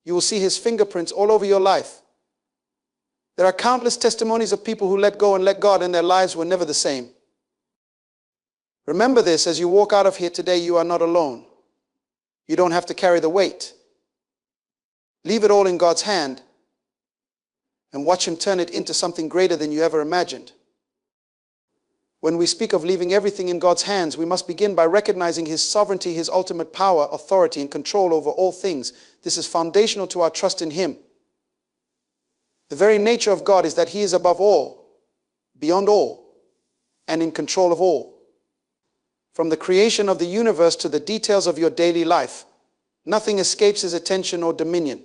you will see His fingerprints all over your life. There are countless testimonies of people who let go and let God, and their lives were never the same. Remember this: as you walk out of here today, you are not alone. You don't have to carry the weight. Leave it all in God's hand and watch Him turn it into something greater than you ever imagined. When we speak of leaving everything in God's hands, we must begin by recognizing His sovereignty, His ultimate power, authority, and control over all things. This is foundational to our trust in Him. The very nature of God is that He is above all, beyond all, and in control of all. From the creation of the universe to the details of your daily life, nothing escapes His attention or dominion.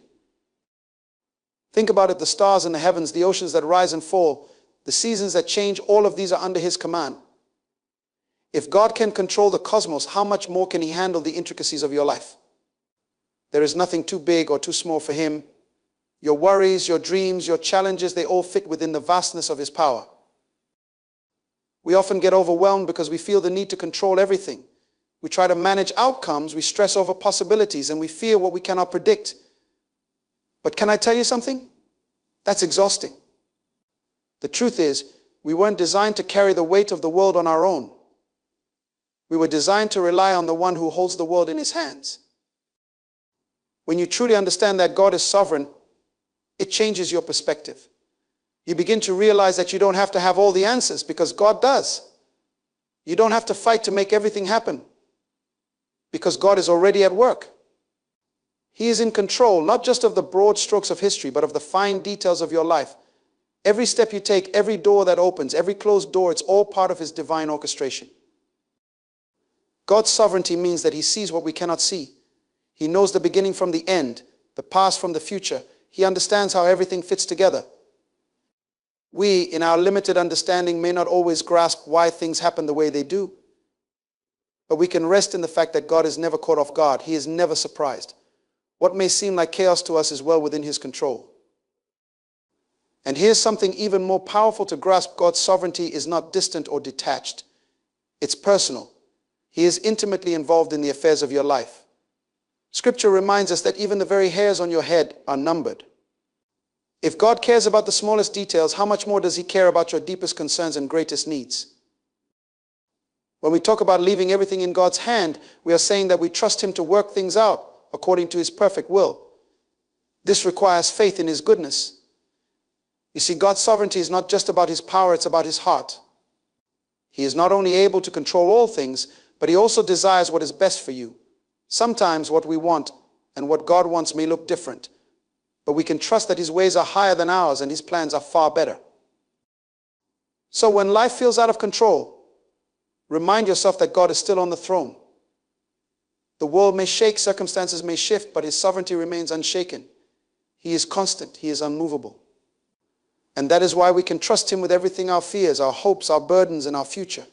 Think about it: the stars in the heavens, the oceans that rise and fall, the seasons that change, all of these are under His command. If God can control the cosmos, how much more can He handle the intricacies of your life? There is nothing too big or too small for Him. Your worries, your dreams, your challenges, they all fit within the vastness of His power. We often get overwhelmed because we feel the need to control everything. We try to manage outcomes, we stress over possibilities, and we fear what we cannot predict. But can I tell you something? That's exhausting. The truth is, we weren't designed to carry the weight of the world on our own. We were designed to rely on the one who holds the world in his hands. When you truly understand that God is sovereign, it changes your perspective. You begin to realize that you don't have to have all the answers because God does. You don't have to fight to make everything happen because God is already at work. He is in control, not just of the broad strokes of history, but of the fine details of your life. Every step you take, every door that opens, every closed door, it's all part of his divine orchestration. God's sovereignty means that he sees what we cannot see. He knows the beginning from the end, the past from the future. He understands how everything fits together. We, in our limited understanding, may not always grasp why things happen the way they do. But we can rest in the fact that God is never caught off guard. He is never surprised. What may seem like chaos to us is well within his control. And here's something even more powerful to grasp. God's sovereignty is not distant or detached. It's personal. He is intimately involved in the affairs of your life. Scripture reminds us that even the very hairs on your head are numbered. If God cares about the smallest details, how much more does he care about your deepest concerns and greatest needs? When we talk about leaving everything in God's hand, we are saying that we trust him to work things out according to his perfect will. This requires faith in his goodness. You see, God's sovereignty is not just about his power, it's about his heart. He is not only able to control all things, but he also desires what is best for you. Sometimes what we want and what God wants may look different, but we can trust that his ways are higher than ours and his plans are far better. So when life feels out of control, remind yourself that God is still on the throne. The world may shake, circumstances may shift, but his sovereignty remains unshaken. He is constant, he is unmovable. And that is why we can trust him with everything, our fears, our hopes, our burdens, and our future.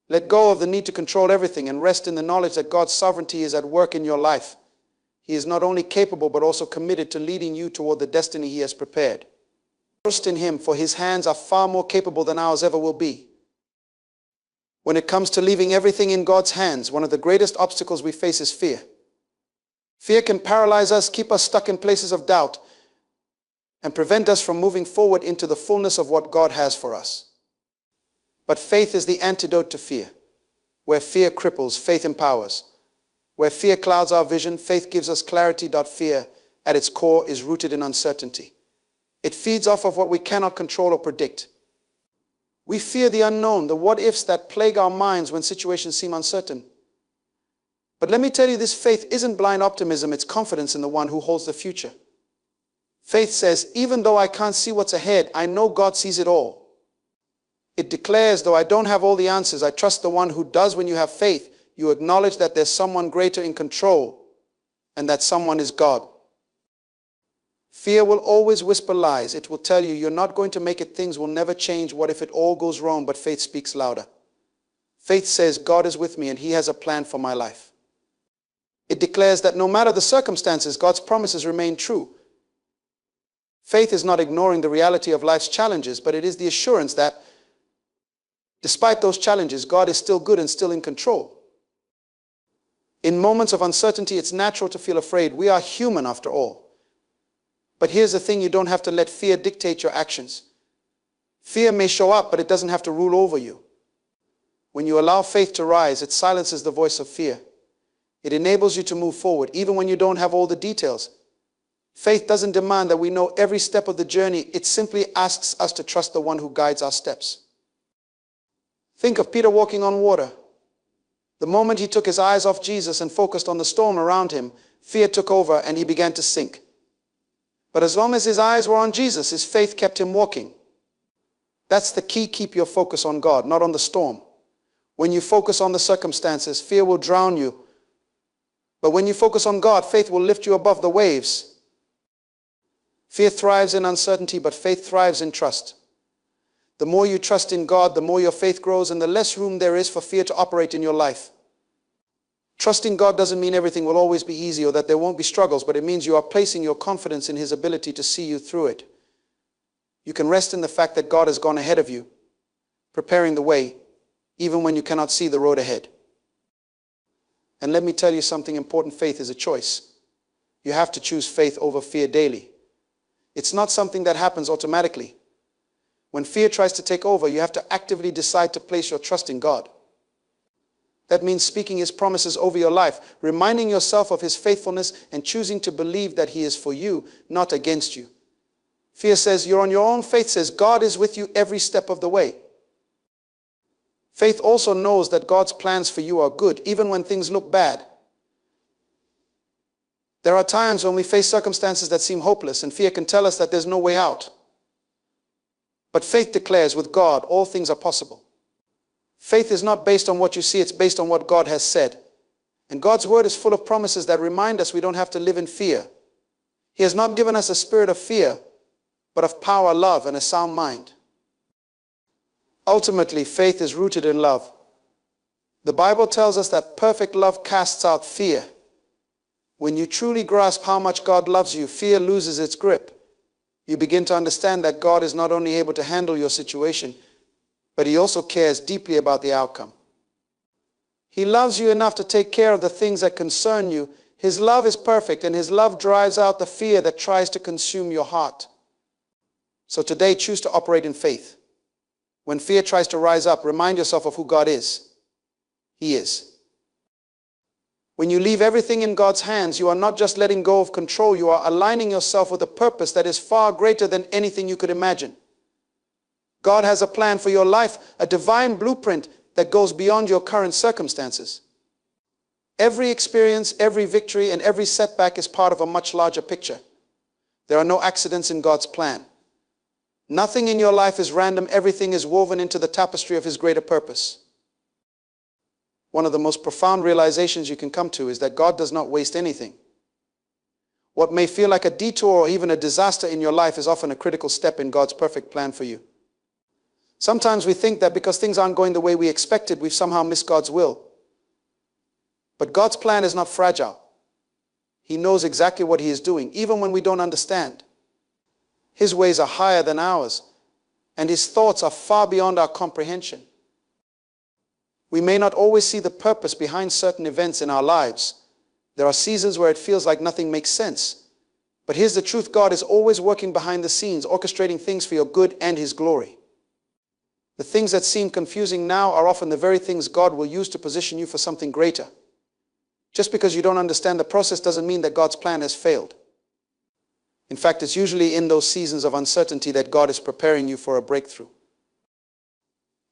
Let go of the need to control everything and rest in the knowledge that God's sovereignty is at work in your life. He is not only capable, but also committed to leading you toward the destiny he has prepared. Trust in him, for his hands are far more capable than ours ever will be. When it comes to leaving everything in God's hands, one of the greatest obstacles we face is fear. Fear can paralyze us, keep us stuck in places of doubt, and prevent us from moving forward into the fullness of what God has for us. But faith is the antidote to fear. Where fear cripples, faith empowers. Where fear clouds our vision, faith gives us clarity. Fear, at its core, is rooted in uncertainty. It feeds off of what we cannot control or predict. We fear the unknown, the what-ifs that plague our minds when situations seem uncertain. But let me tell you, this faith isn't blind optimism, it's confidence in the one who holds the future. Faith says, even though I can't see what's ahead, I know God sees it all. It declares, though I don't have all the answers, I trust the one who does. When you have faith, you acknowledge that there's someone greater in control, and that someone is God. Fear will always whisper lies. It will tell you you're not going to make it, things will never change, what if it all goes wrong? But faith speaks louder. Faith says, God is with me and he has a plan for my life. It declares that no matter the circumstances, God's promises remain true. Faith is not ignoring the reality of life's challenges, but it is the assurance that despite those challenges, God is still good and still in control. In moments of uncertainty, it's natural to feel afraid. We are human after all. But here's the thing, you don't have to let fear dictate your actions. Fear may show up, but it doesn't have to rule over you. When you allow faith to rise, it silences the voice of fear. It enables you to move forward, even when you don't have all the details. Faith doesn't demand that we know every step of the journey. It simply asks us to trust the one who guides our steps. Think of Peter walking on water. The moment he took his eyes off Jesus and focused on the storm around him, fear took over and he began to sink. But as long as his eyes were on Jesus, his faith kept him walking. That's the key. Keep your focus on God, not on the storm. When you focus on the circumstances, fear will drown you. But when you focus on God, faith will lift you above the waves. Fear thrives in uncertainty, but faith thrives in trust. The more you trust in God, the more your faith grows and the less room there is for fear to operate in your life. Trusting God doesn't mean everything will always be easy or that there won't be struggles, but it means you are placing your confidence in his ability to see you through it. You can rest in the fact that God has gone ahead of you, preparing the way, even when you cannot see the road ahead. And let me tell you something important. Faith is a choice. You have to choose faith over fear daily. It's not something that happens automatically. When fear tries to take over, you have to actively decide to place your trust in God. That means speaking His promises over your life, reminding yourself of His faithfulness, and choosing to believe that He is for you, not against you. Fear says you're on your own. Faith says God is with you every step of the way. Faith also knows that God's plans for you are good, even when things look bad. There are times when we face circumstances that seem hopeless, and fear can tell us that there's no way out. But faith declares, with God, all things are possible. Faith is not based on what you see, it's based on what God has said. And God's word is full of promises that remind us we don't have to live in fear. He has not given us a spirit of fear, but of power, love, and a sound mind. Ultimately, faith is rooted in love. The Bible tells us that perfect love casts out fear. When you truly grasp how much God loves you, fear loses its grip. You begin to understand that God is not only able to handle your situation, but He also cares deeply about the outcome. He loves you enough to take care of the things that concern you. His love is perfect, and His love drives out the fear that tries to consume your heart. So today, choose to operate in faith. When fear tries to rise up, remind yourself of who God is. He is. When you leave everything in God's hands, you are not just letting go of control, you are aligning yourself with a purpose that is far greater than anything you could imagine. God has a plan for your life, a divine blueprint that goes beyond your current circumstances. Every experience, every victory, and every setback is part of a much larger picture. There are no accidents in God's plan. Nothing in your life is random. Everything is woven into the tapestry of His greater purpose. One of the most profound realizations you can come to is that God does not waste anything. What may feel like a detour or even a disaster in your life is often a critical step in God's perfect plan for you. Sometimes we think that because things aren't going the way we expected, we've somehow missed God's will. But God's plan is not fragile. He knows exactly what He is doing, even when we don't understand. His ways are higher than ours, and His thoughts are far beyond our comprehension. We may not always see the purpose behind certain events in our lives. There are seasons where it feels like nothing makes sense. But here's the truth: God is always working behind the scenes, orchestrating things for your good and His glory. The things that seem confusing now are often the very things God will use to position you for something greater. Just because you don't understand the process doesn't mean that God's plan has failed. In fact, it's usually in those seasons of uncertainty that God is preparing you for a breakthrough.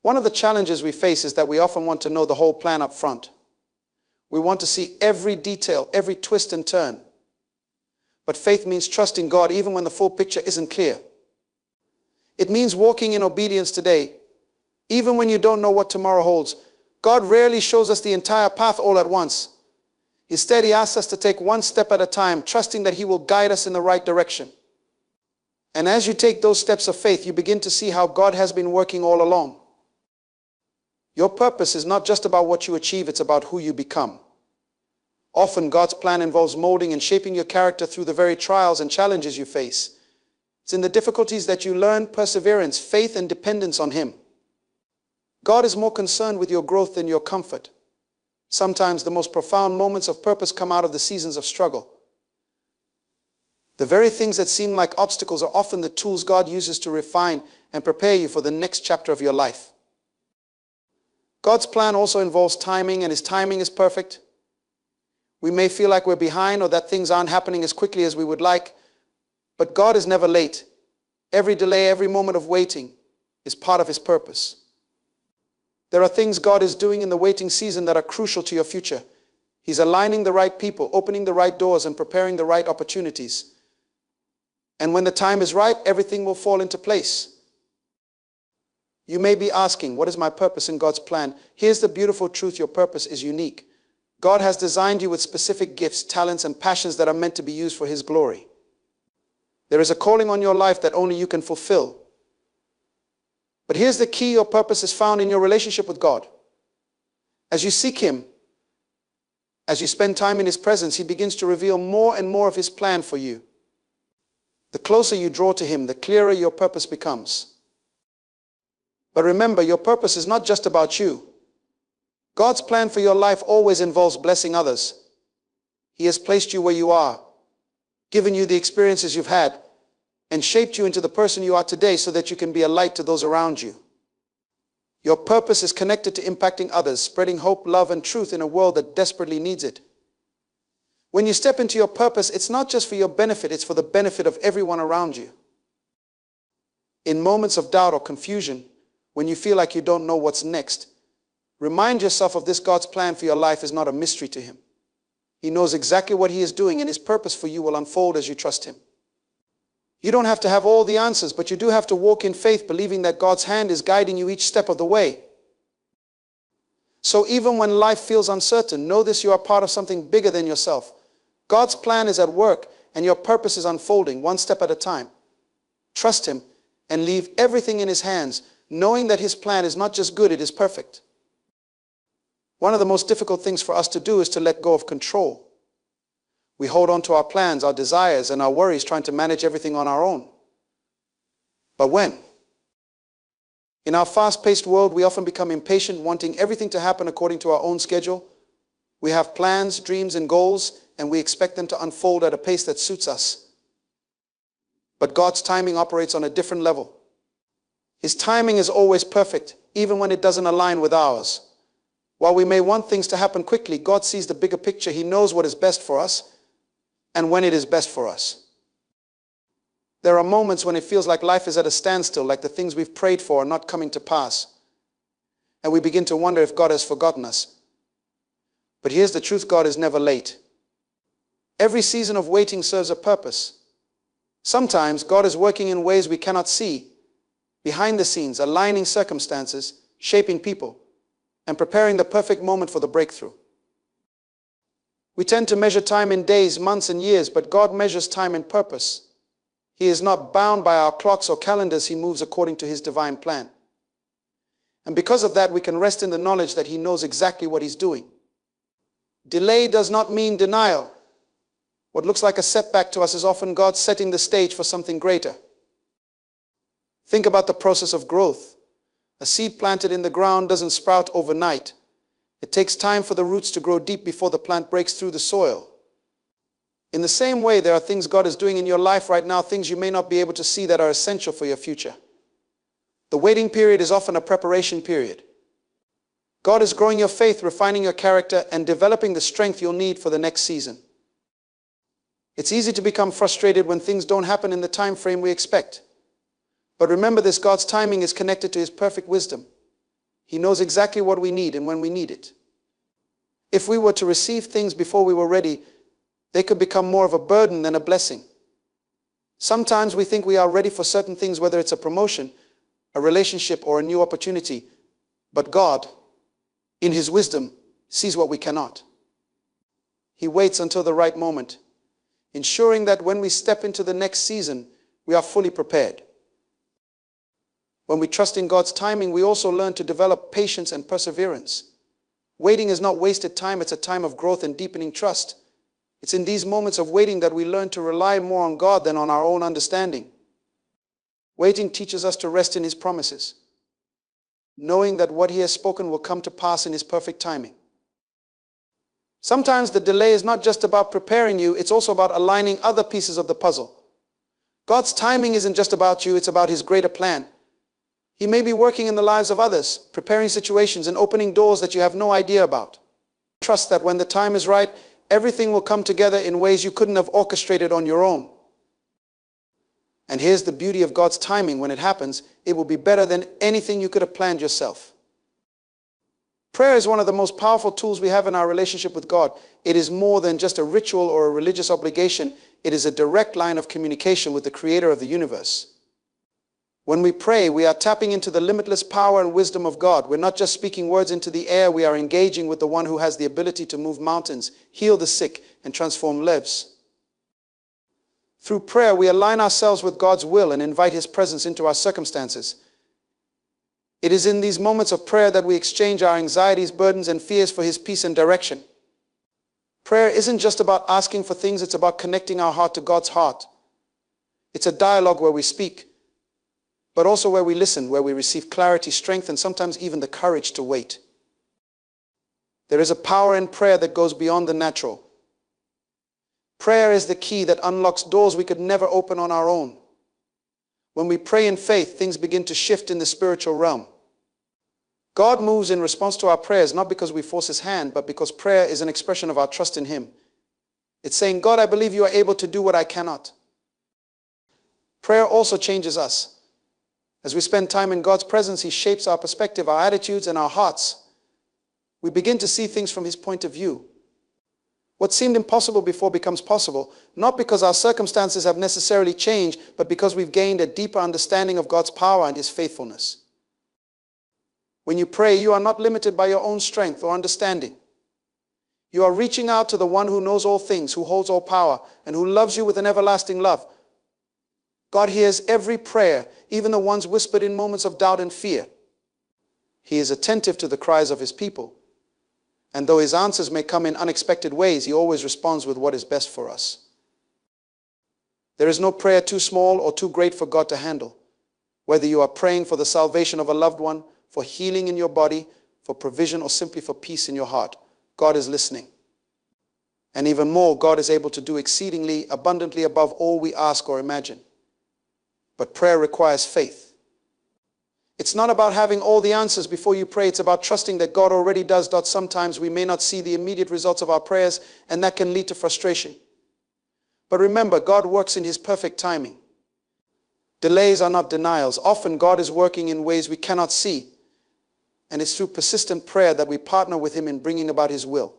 One of the challenges we face is that we often want to know the whole plan up front. We want to see every detail, every twist and turn. But faith means trusting God even when the full picture isn't clear. It means walking in obedience today, even when you don't know what tomorrow holds. God rarely shows us the entire path all at once. Instead, He asks us to take one step at a time, trusting that He will guide us in the right direction. And as you take those steps of faith, you begin to see how God has been working all along. Your purpose is not just about what you achieve, it's about who you become. Often, God's plan involves molding and shaping your character through the very trials and challenges you face. It's in the difficulties that you learn perseverance, faith, and dependence on Him. God is more concerned with your growth than your comfort. Sometimes the most profound moments of purpose come out of the seasons of struggle. The very things that seem like obstacles are often the tools God uses to refine and prepare you for the next chapter of your life. God's plan also involves timing, and His timing is perfect. We may feel like we're behind or that things aren't happening as quickly as we would like, but God is never late. Every delay, every moment of waiting is part of His purpose. There are things God is doing in the waiting season that are crucial to your future. He's aligning the right people, opening the right doors, and preparing the right opportunities. And when the time is right, everything will fall into place. You may be asking, what is my purpose in God's plan? Here's the beautiful truth: your purpose is unique. God has designed you with specific gifts, talents, and passions that are meant to be used for His glory. There is a calling on your life that only you can fulfill. But here's the key: your purpose is found in your relationship with God. As you seek Him, as you spend time in His presence, He begins to reveal more and more of His plan for you. The closer you draw to Him, the clearer your purpose becomes. But remember, your purpose is not just about you. God's plan for your life always involves blessing others. He has placed you where you are given you the experiences you've had, and shaped you into the person you are today so that you can be a light to those around you. Your purpose is connected to impacting others, spreading hope, love, and truth in a world that desperately needs it. When you step into your purpose, it's not just for your benefit, it's for the benefit of everyone around you. In moments of doubt or confusion, when you feel like you don't know what's next, remind yourself of this: God's plan for your life is not a mystery to him. He knows exactly what he is doing, and his purpose for you will unfold as you trust him. You don't have to have all the answers, but you do have to walk in faith, believing that God's hand is guiding you each step of the way. So even when life feels uncertain, know this: you are part of something bigger than yourself. God's plan is at work, and your purpose is unfolding one step at a time. Trust him and leave everything in his hands, knowing that his plan is not just good, it is perfect. One of the most difficult things for us to do is to let go of control. We hold on to our plans, our desires, and our worries, trying to manage everything on our own. But when? In our fast-paced world, we often become impatient, wanting everything to happen according to our own schedule. We have plans, dreams, and goals, and we expect them to unfold at a pace that suits us. But God's timing operates on a different level. His timing is always perfect, even when it doesn't align with ours. While we may want things to happen quickly, God sees the bigger picture. He knows what is best for us and when it is best for us. There are moments when it feels like life is at a standstill, like the things we've prayed for are not coming to pass. And we begin to wonder if God has forgotten us. But here's the truth: God is never late. Every season of waiting serves a purpose. Sometimes God is working in ways we cannot see, behind the scenes, aligning circumstances, shaping people, and preparing the perfect moment for the breakthrough. We tend to measure time in days, months, and years, but God measures time in purpose. He is not bound by our clocks or calendars. He moves according to his divine plan. And because of that, we can rest in the knowledge that he knows exactly what he's doing. Delay does not mean denial. What looks like a setback to us is often God setting the stage for something greater. Think about the process of growth. A seed planted in the ground doesn't sprout overnight. It takes time for the roots to grow deep before the plant breaks through the soil. In the same way, there are things God is doing in your life right now, things you may not be able to see, that are essential for your future. The waiting period is often a preparation period. God is growing your faith, refining your character, and developing the strength you'll need for the next season. It's easy to become frustrated when things don't happen in the time frame we expect. But remember this: God's timing is connected to his perfect wisdom. He knows exactly what we need and when we need it. If we were to receive things before we were ready, they could become more of a burden than a blessing. Sometimes we think we are ready for certain things, whether it's a promotion, a relationship, or a new opportunity. But God, in his wisdom, sees what we cannot. He waits until the right moment, ensuring that when we step into the next season, we are fully prepared. When we trust in God's timing, we also learn to develop patience and perseverance. Waiting is not wasted time, it's a time of growth and deepening trust. It's in these moments of waiting that we learn to rely more on God than on our own understanding. Waiting teaches us to rest in his promises, knowing that what he has spoken will come to pass in his perfect timing. Sometimes the delay is not just about preparing you, it's also about aligning other pieces of the puzzle. God's timing isn't just about you, it's about his greater plan. He may be working in the lives of others, preparing situations and opening doors that you have no idea about. Trust that when the time is right, everything will come together in ways you couldn't have orchestrated on your own. And here's the beauty of God's timing: when it happens, it will be better than anything you could have planned yourself. Prayer is one of the most powerful tools we have in our relationship with God. It is more than just a ritual or a religious obligation. It is a direct line of communication with the Creator of the universe. When we pray, we are tapping into the limitless power and wisdom of God. We're not just speaking words into the air, we are engaging with the one who has the ability to move mountains, heal the sick, and transform lives. Through prayer, we align ourselves with God's will and invite his presence into our circumstances. It is in these moments of prayer that we exchange our anxieties, burdens, and fears for his peace and direction. Prayer isn't just about asking for things, it's about connecting our heart to God's heart. It's a dialogue where we speak, but also where we listen, where we receive clarity, strength, and sometimes even the courage to wait. There is a power in prayer that goes beyond the natural. Prayer is the key that unlocks doors we could never open on our own. When we pray in faith, things begin to shift in the spiritual realm. God moves in response to our prayers, not because we force his hand, but because prayer is an expression of our trust in him. It's saying, God, I believe you are able to do what I cannot. Prayer also changes us. As we spend time in God's presence, he shapes our perspective, our attitudes, and our hearts. We begin to see things from his point of view. What seemed impossible before becomes possible, not because our circumstances have necessarily changed, but because we've gained a deeper understanding of God's power and his faithfulness. When you pray, you are not limited by your own strength or understanding. You are reaching out to the one who knows all things, who holds all power, and who loves you with an everlasting love. God hears every prayer, even the ones whispered in moments of doubt and fear. He is attentive to the cries of his people. And though his answers may come in unexpected ways, he always responds with what is best for us. There is no prayer too small or too great for God to handle. Whether you are praying for the salvation of a loved one, for healing in your body, for provision, or simply for peace in your heart, God is listening. And even more, God is able to do exceedingly abundantly above all we ask or imagine. But prayer requires faith. It's not about having all the answers before you pray. It's about trusting that God already does. Sometimes we may not see the immediate results of our prayers, and that can lead to frustration. But remember, God works in his perfect timing. Delays are not denials. Often God is working in ways we cannot see. And it's through persistent prayer that we partner with him in bringing about his will.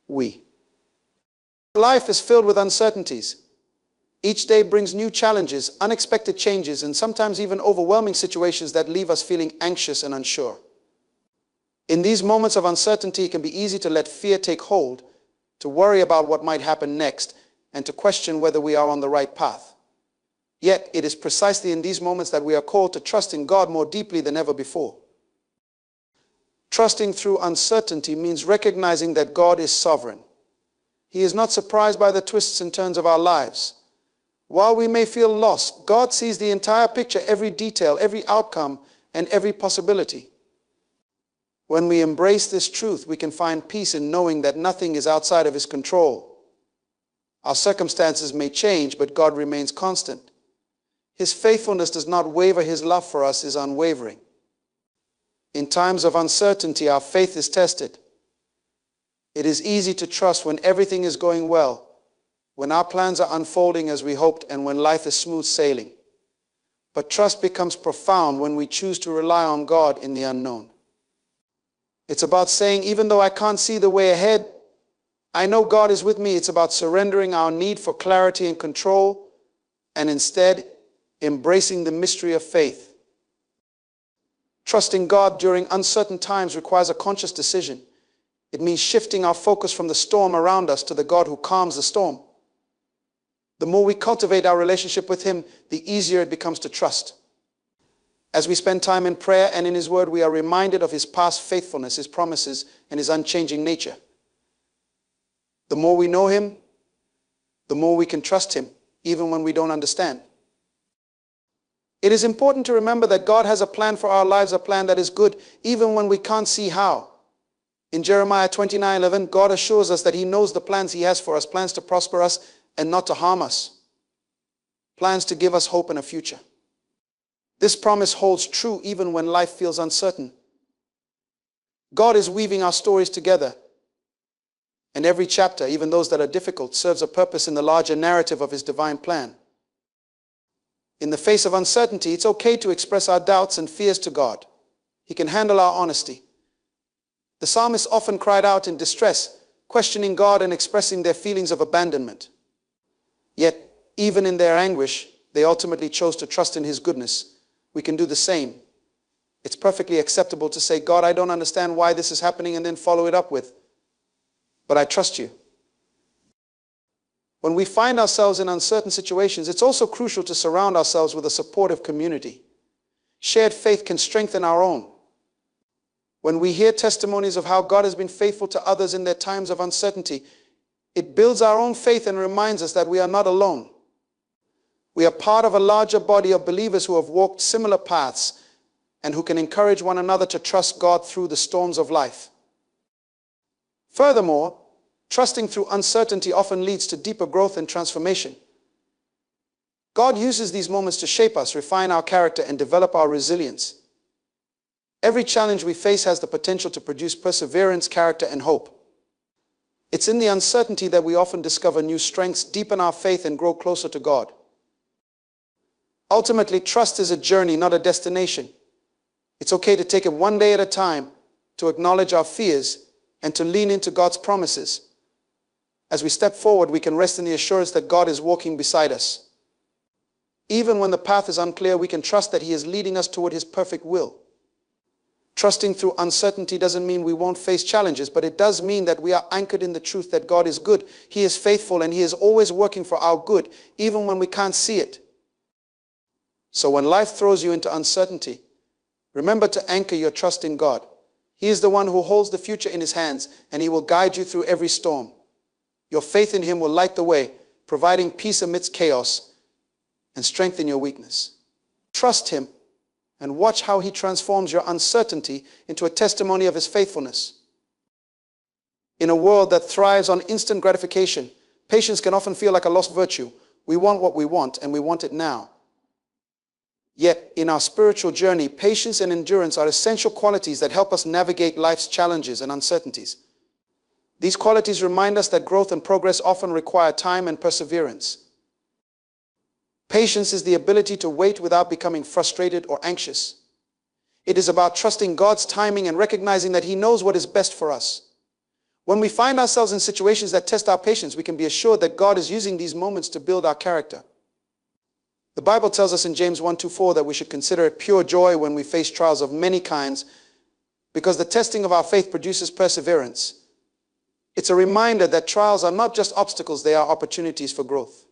Life is filled with uncertainties. Each day brings new challenges, unexpected changes, and sometimes even overwhelming situations that leave us feeling anxious and unsure. In these moments of uncertainty, it can be easy to let fear take hold, to worry about what might happen next, and to question whether we are on the right path. Yet, it is precisely in these moments that we are called to trust in God more deeply than ever before. Trusting through uncertainty means recognizing that God is sovereign. He is not surprised by the twists and turns of our lives. While we may feel lost, God sees the entire picture, every detail, every outcome, and every possibility. When we embrace this truth, we can find peace in knowing that nothing is outside of his control. Our circumstances may change, but God remains constant. His faithfulness does not waver. His love for us is unwavering. In times of uncertainty, our faith is tested. It is easy to trust when everything is going well, when our plans are unfolding as we hoped, and when life is smooth sailing. But trust becomes profound when we choose to rely on God in the unknown. It's about saying, even though I can't see the way ahead, I know God is with me. It's about surrendering our need for clarity and control, and instead embracing the mystery of faith. Trusting God during uncertain times requires a conscious decision. It means shifting our focus from the storm around us to the God who calms the storm. The more we cultivate our relationship with him, the easier it becomes to trust. As we spend time in prayer and in his word, we are reminded of his past faithfulness, his promises, and his unchanging nature. The more we know him, the more we can trust him, even when we don't understand. It is important to remember that God has a plan for our lives, a plan that is good, even when we can't see how. In Jeremiah 29:11, God assures us that he knows the plans he has for us, plans to prosper us and not to harm us, plans to give us hope and a future. This promise holds true even when life feels uncertain. God is weaving our stories together, and every chapter, even those that are difficult, serves a purpose in the larger narrative of his divine plan. In the face of uncertainty, it's okay to express our doubts and fears to God. He can handle our honesty. The psalmist often cried out in distress, questioning God and expressing their feelings of abandonment. Yet, even in their anguish, they ultimately chose to trust in his goodness. We can do the same. It's perfectly acceptable to say, God, I don't understand why this is happening, and then follow it up with, but I trust you. When we find ourselves in uncertain situations, it's also crucial to surround ourselves with a supportive community. Shared faith can strengthen our own. When we hear testimonies of how God has been faithful to others in their times of uncertainty, it builds our own faith and reminds us that we are not alone. We are part of a larger body of believers who have walked similar paths and who can encourage one another to trust God through the storms of life. Furthermore, Trusting through uncertainty often leads to deeper growth and transformation. God uses these moments to shape us, refine our character, and develop our resilience. Every challenge we face has the potential to produce perseverance, character, and hope. It's in the uncertainty that we often discover new strengths, deepen our faith, and grow closer to God. Ultimately, trust is a journey, not a destination. It's okay to take it one day at a time, to acknowledge our fears, and to lean into God's promises. As we step forward, we can rest in the assurance that God is walking beside us. Even when the path is unclear, we can trust that He is leading us toward His perfect will. Trusting through uncertainty doesn't mean we won't face challenges, but it does mean that we are anchored in the truth that God is good, He is faithful, and He is always working for our good, even when we can't see it. So when life throws you into uncertainty, remember to anchor your trust in God. He is the one who holds the future in His hands, and He will guide you through every storm. Your faith in Him will light the way, providing peace amidst chaos and strengthen your weakness. Trust Him and watch how He transforms your uncertainty into a testimony of His faithfulness. In a world that thrives on instant gratification, patience can often feel like a lost virtue. We want what we want, and we want it now. Yet, in our spiritual journey, patience and endurance are essential qualities that help us navigate life's challenges and uncertainties. These qualities remind us that growth and progress often require time and perseverance. Patience is the ability to wait without becoming frustrated or anxious. It is about trusting God's timing and recognizing that He knows what is best for us. When we find ourselves in situations that test our patience, we can be assured that God is using these moments to build our character. The Bible tells us in James 1:4 that we should consider it pure joy when we face trials of many kinds, because the testing of our faith produces perseverance. It's a reminder that trials are not just obstacles, they are opportunities for growth.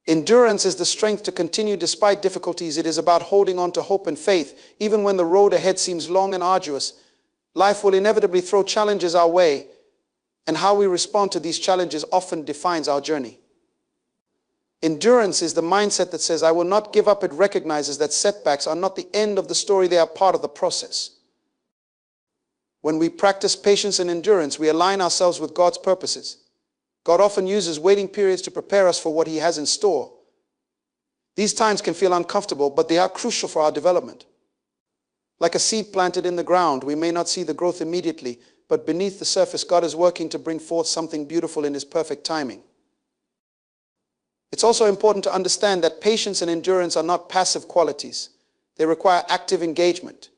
Endurance is the strength to continue despite difficulties. It is about holding on to hope and faith. Even when the road ahead seems long and arduous, life will inevitably throw challenges our way, and how we respond to these challenges often defines our journey. Endurance is the mindset that says, I will not give up. It recognizes that setbacks are not the end of the story, they are part of the process. When we practice patience and endurance, we align ourselves with God's purposes. God often uses waiting periods to prepare us for what He has in store. These times can feel uncomfortable, but they are crucial for our development. Like a seed planted in the ground, we may not see the growth immediately, but beneath the surface, God is working to bring forth something beautiful in His perfect timing. It's also important to understand that patience and endurance are not passive qualities. They require active engagement.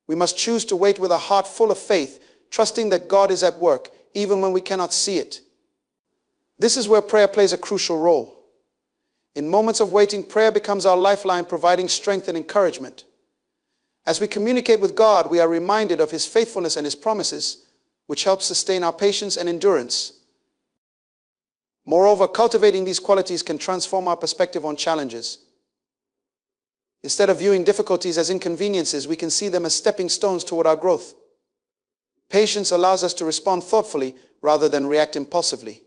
We must choose to wait with a heart full of faith, trusting that God is at work, even when we cannot see it. This is where prayer plays a crucial role. In moments of waiting, prayer becomes our lifeline, providing strength and encouragement. As we communicate with God, we are reminded of His faithfulness and His promises, which help sustain our patience and endurance. Moreover, cultivating these qualities can transform our perspective on challenges. Instead of viewing difficulties as inconveniences, we can see them as stepping stones toward our growth. Patience allows us to respond thoughtfully rather than react impulsively.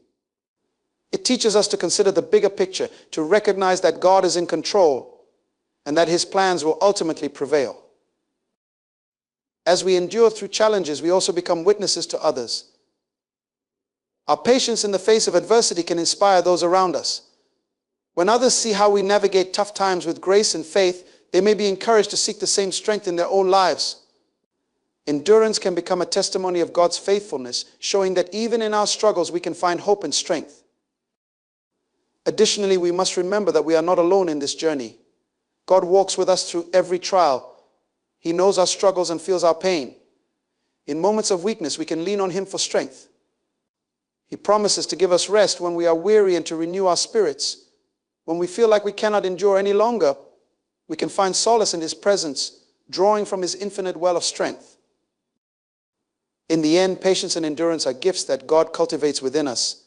It teaches us to consider the bigger picture, to recognize that God is in control and that His plans will ultimately prevail. As we endure through challenges, we also become witnesses to others. Our patience in the face of adversity can inspire those around us. When others see how we navigate tough times with grace and faith, they may be encouraged to seek the same strength in their own lives. Endurance can become a testimony of God's faithfulness, showing that even in our struggles we can find hope and strength. Additionally, we must remember that we are not alone in this journey. God walks with us through every trial. He knows our struggles and feels our pain. In moments of weakness, we can lean on Him for strength. He promises to give us rest when we are weary and to renew our spirits. When we feel like we cannot endure any longer, we can find solace in His presence, drawing from His infinite well of strength. In the end, patience and endurance are gifts that God cultivates within us.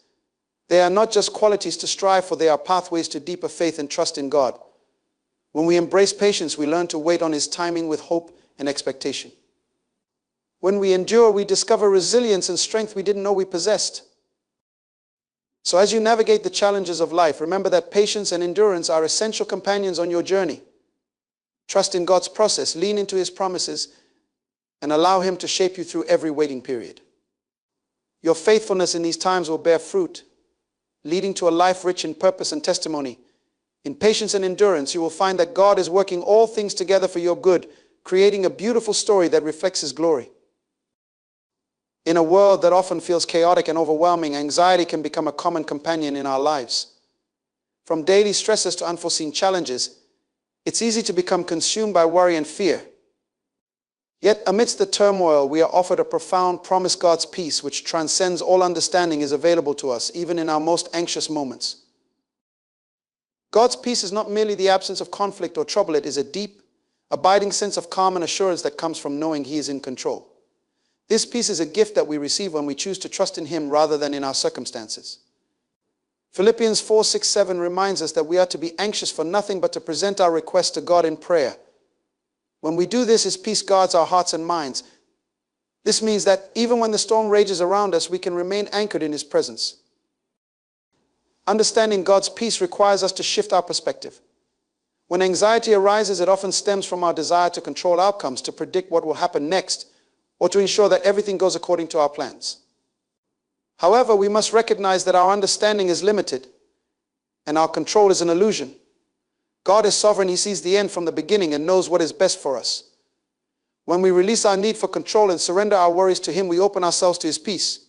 They are not just qualities to strive for, they are pathways to deeper faith and trust in God. When we embrace patience, we learn to wait on His timing with hope and expectation. When we endure, we discover resilience and strength we didn't know we possessed. So as you navigate the challenges of life, remember that patience and endurance are essential companions on your journey. Trust in God's process, lean into His promises, and allow Him to shape you through every waiting period. Your faithfulness in these times will bear fruit, leading to a life rich in purpose and testimony. In patience and endurance, you will find that God is working all things together for your good, creating a beautiful story that reflects His glory. In a world that often feels chaotic and overwhelming, anxiety can become a common companion in our lives. From daily stresses to unforeseen challenges, it's easy to become consumed by worry and fear. Yet, amidst the turmoil, we are offered a profound promise. God's peace, which transcends all understanding, is available to us, even in our most anxious moments. God's peace is not merely the absence of conflict or trouble. It is a deep, abiding sense of calm and assurance that comes from knowing He is in control. This peace is a gift that we receive when we choose to trust in Him rather than in our circumstances. Philippians 4:6-7 reminds us that we are to be anxious for nothing but to present our requests to God in prayer. When we do this, His peace guards our hearts and minds. This means that even when the storm rages around us, we can remain anchored in His presence. Understanding God's peace requires us to shift our perspective. When anxiety arises, it often stems from our desire to control outcomes, to predict what will happen next, or to ensure that everything goes according to our plans. However, we must recognize that our understanding is limited and our control is an illusion. God is sovereign. He sees the end from the beginning and knows what is best for us. When we release our need for control and surrender our worries to Him, we open ourselves to His peace.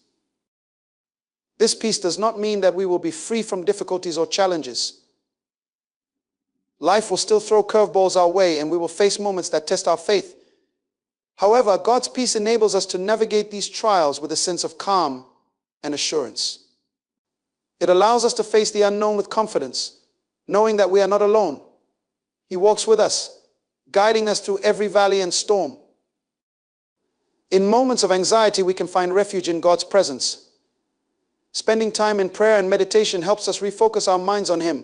This peace does not mean that we will be free from difficulties or challenges. Life will still throw curveballs our way, and we will face moments that test our faith. However, God's peace enables us to navigate these trials with a sense of calm and assurance. It allows us to face the unknown with confidence, knowing that we are not alone. He walks with us, guiding us through every valley and storm. In moments of anxiety, we can find refuge in God's presence. Spending time in prayer and meditation helps us refocus our minds on Him.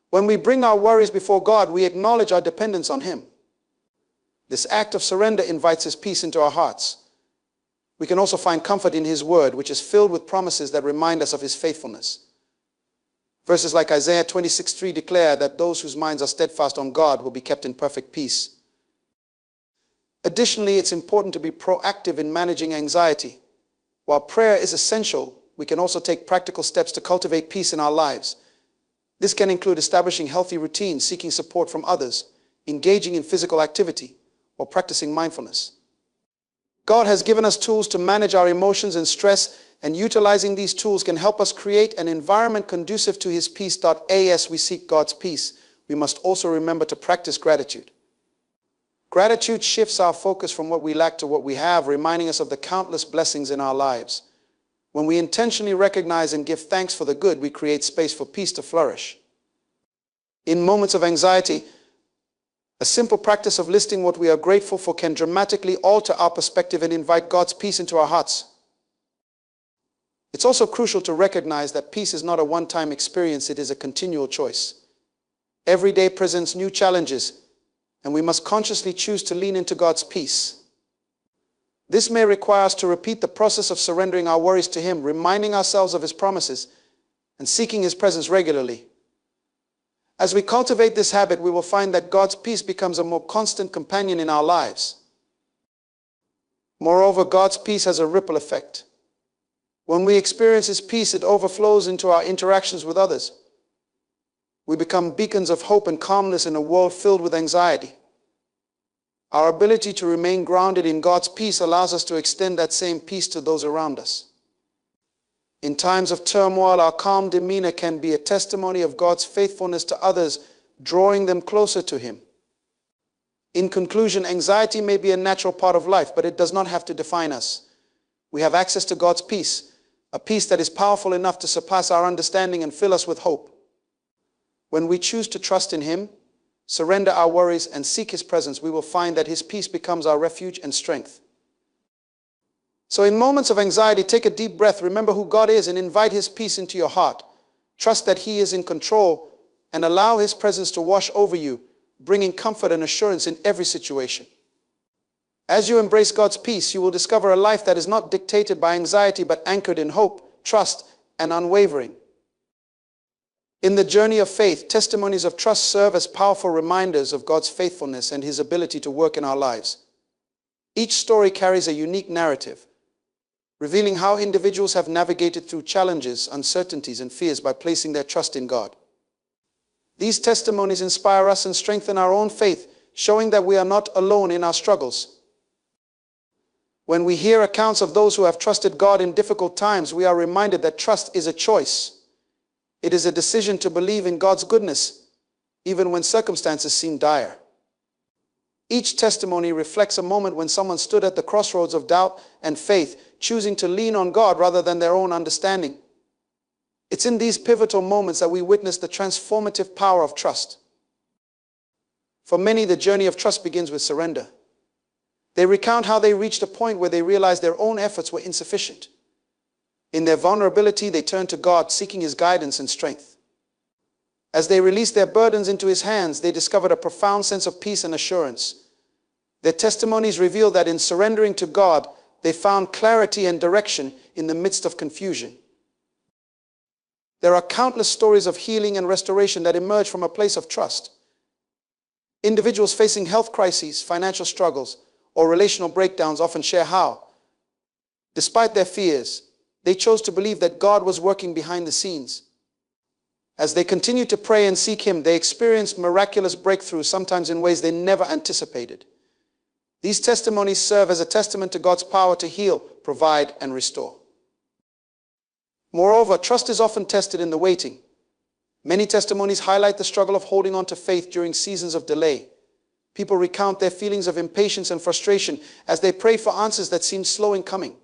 When we bring our worries before God, we acknowledge our dependence on Him. This act of surrender invites His peace into our hearts. We can also find comfort in His word, which is filled with promises that remind us of His faithfulness. Verses like Isaiah 26:3 declare that those whose minds are steadfast on God will be kept in perfect peace. Additionally, it's important to be proactive in managing anxiety. While prayer is essential, we can also take practical steps to cultivate peace in our lives. This can include establishing healthy routines, seeking support from others, engaging in physical activity, or practicing mindfulness. God has given us tools to manage our emotions and stress, and utilizing these tools can help us create an environment conducive to His peace. As we seek God's peace, we must also remember to practice gratitude. Gratitude shifts our focus from what we lack to what we have, reminding us of the countless blessings in our lives. When we intentionally recognize and give thanks for the good, we create space for peace to flourish. In moments of anxiety, a simple practice of listing what we are grateful for can dramatically alter our perspective and invite God's peace into our hearts. It's also crucial to recognize that peace is not a one-time experience, it is a continual choice. Every day presents new challenges, and we must consciously choose to lean into God's peace. This may require us to repeat the process of surrendering our worries to Him, reminding ourselves of His promises, and seeking His presence regularly. As we cultivate this habit, we will find that God's peace becomes a more constant companion in our lives. Moreover, God's peace has a ripple effect. When we experience His peace, it overflows into our interactions with others. We become beacons of hope and calmness in a world filled with anxiety. Our ability to remain grounded in God's peace allows us to extend that same peace to those around us. In times of turmoil, our calm demeanor can be a testimony of God's faithfulness to others, drawing them closer to Him. In conclusion, anxiety may be a natural part of life, but it does not have to define us. We have access to God's peace, a peace that is powerful enough to surpass our understanding and fill us with hope. When we choose to trust in Him, surrender our worries, and seek His presence, we will find that His peace becomes our refuge and strength. So in moments of anxiety, take a deep breath, remember who God is, and invite His peace into your heart. Trust that He is in control and allow His presence to wash over you, bringing comfort and assurance in every situation. As you embrace God's peace, you will discover a life that is not dictated by anxiety, but anchored in hope, trust, and unwavering. In the journey of faith, testimonies of trust serve as powerful reminders of God's faithfulness and His ability to work in our lives. Each story carries a unique narrative, revealing how individuals have navigated through challenges, uncertainties, and fears by placing their trust in God. These testimonies inspire us and strengthen our own faith, showing that we are not alone in our struggles. When we hear accounts of those who have trusted God in difficult times, we are reminded that trust is a choice. It is a decision to believe in God's goodness, even when circumstances seem dire. Each testimony reflects a moment when someone stood at the crossroads of doubt and faith, choosing to lean on God rather than their own understanding. It's in these pivotal moments that we witness the transformative power of trust. For many, the journey of trust begins with surrender. They recount how they reached a point where they realized their own efforts were insufficient. In their vulnerability, they turned to God, seeking His guidance and strength. As they released their burdens into His hands, they discovered a profound sense of peace and assurance. Their testimonies reveal that in surrendering to God, they found clarity and direction in the midst of confusion. There are countless stories of healing and restoration that emerge from a place of trust. Individuals facing health crises, financial struggles, or relational breakdowns often share how, despite their fears, they chose to believe that God was working behind the scenes. As they continued to pray and seek Him, they experienced miraculous breakthroughs, sometimes in ways they never anticipated. These testimonies serve as a testament to God's power to heal, provide, and restore. Moreover, trust is often tested in the waiting. Many testimonies highlight the struggle of holding on to faith during seasons of delay. People recount their feelings of impatience and frustration as they pray for answers that seemed slow in coming.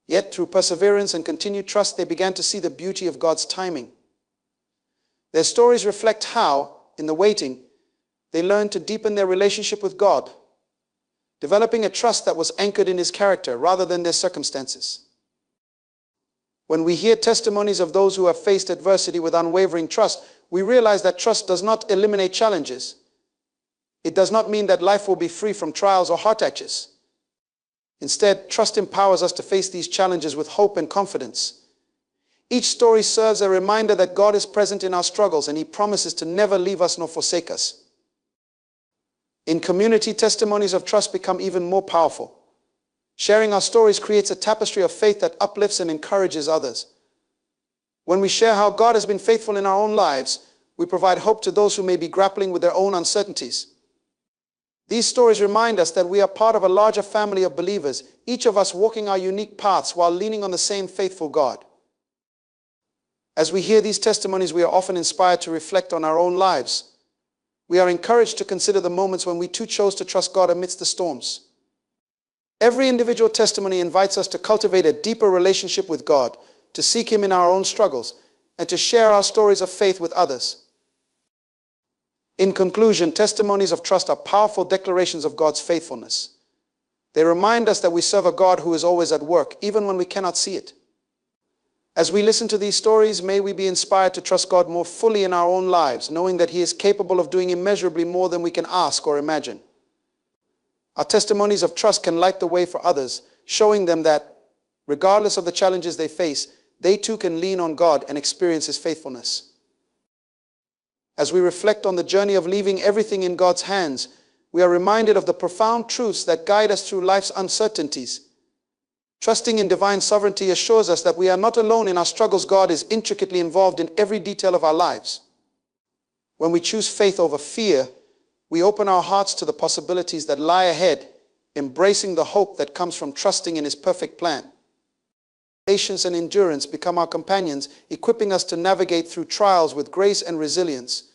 Yet, through perseverance and continued trust, they began to see the beauty of God's timing. Their stories reflect how, in the waiting, they learned to deepen their relationship with God, developing a trust that was anchored in His character rather than their circumstances. When we hear testimonies of those who have faced adversity with unwavering trust, we realize that trust does not eliminate challenges. It does not mean that life will be free from trials or heartaches. Instead, trust empowers us to face these challenges with hope and confidence. Each story serves a reminder that God is present in our struggles and He promises to never leave us nor forsake us. In community, testimonies of trust become even more powerful. Sharing our stories creates a tapestry of faith that uplifts and encourages others. When we share how God has been faithful in our own lives, we provide hope to those who may be grappling with their own uncertainties. These stories remind us that we are part of a larger family of believers, each of us walking our unique paths while leaning on the same faithful God. As we hear these testimonies, we are often inspired to reflect on our own lives. We are encouraged to consider the moments when we too chose to trust God amidst the storms. Every individual testimony invites us to cultivate a deeper relationship with God, to seek Him in our own struggles, and to share our stories of faith with others. In conclusion, testimonies of trust are powerful declarations of God's faithfulness. They remind us that we serve a God who is always at work, even when we cannot see it. As we listen to these stories, may we be inspired to trust God more fully in our own lives, knowing that He is capable of doing immeasurably more than we can ask or imagine. Our testimonies of trust can light the way for others, showing them that, regardless of the challenges they face, they too can lean on God and experience His faithfulness. As we reflect on the journey of leaving everything in God's hands, we are reminded of the profound truths that guide us through life's uncertainties. Trusting in divine sovereignty assures us that we are not alone in our struggles. God is intricately involved in every detail of our lives. When we choose faith over fear, we open our hearts to the possibilities that lie ahead, embracing the hope that comes from trusting in His perfect plan. Patience and endurance become our companions, equipping us to navigate through trials with grace and resilience.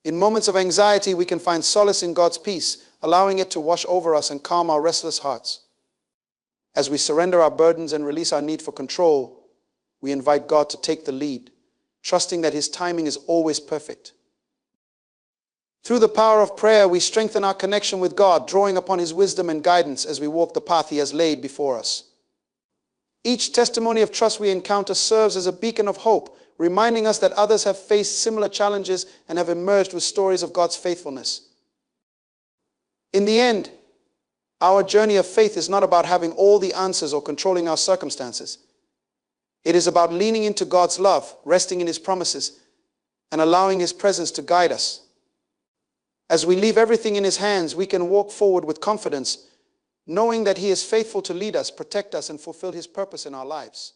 In moments of anxiety, we can find solace in God's peace, allowing it to wash over us and calm our restless hearts. As we surrender our burdens and release our need for control, we invite God to take the lead, trusting that His timing is always perfect. Through the power of prayer, we strengthen our connection with God, drawing upon His wisdom and guidance as we walk the path He has laid before us. Each testimony of trust we encounter serves as a beacon of hope, reminding us that others have faced similar challenges and have emerged with stories of God's faithfulness. In the end, our journey of faith is not about having all the answers or controlling our circumstances. It is about leaning into God's love, resting in His promises, and allowing His presence to guide us. As we leave everything in His hands, we can walk forward with confidence, knowing that He is faithful to lead us, protect us, and fulfill His purpose in our lives.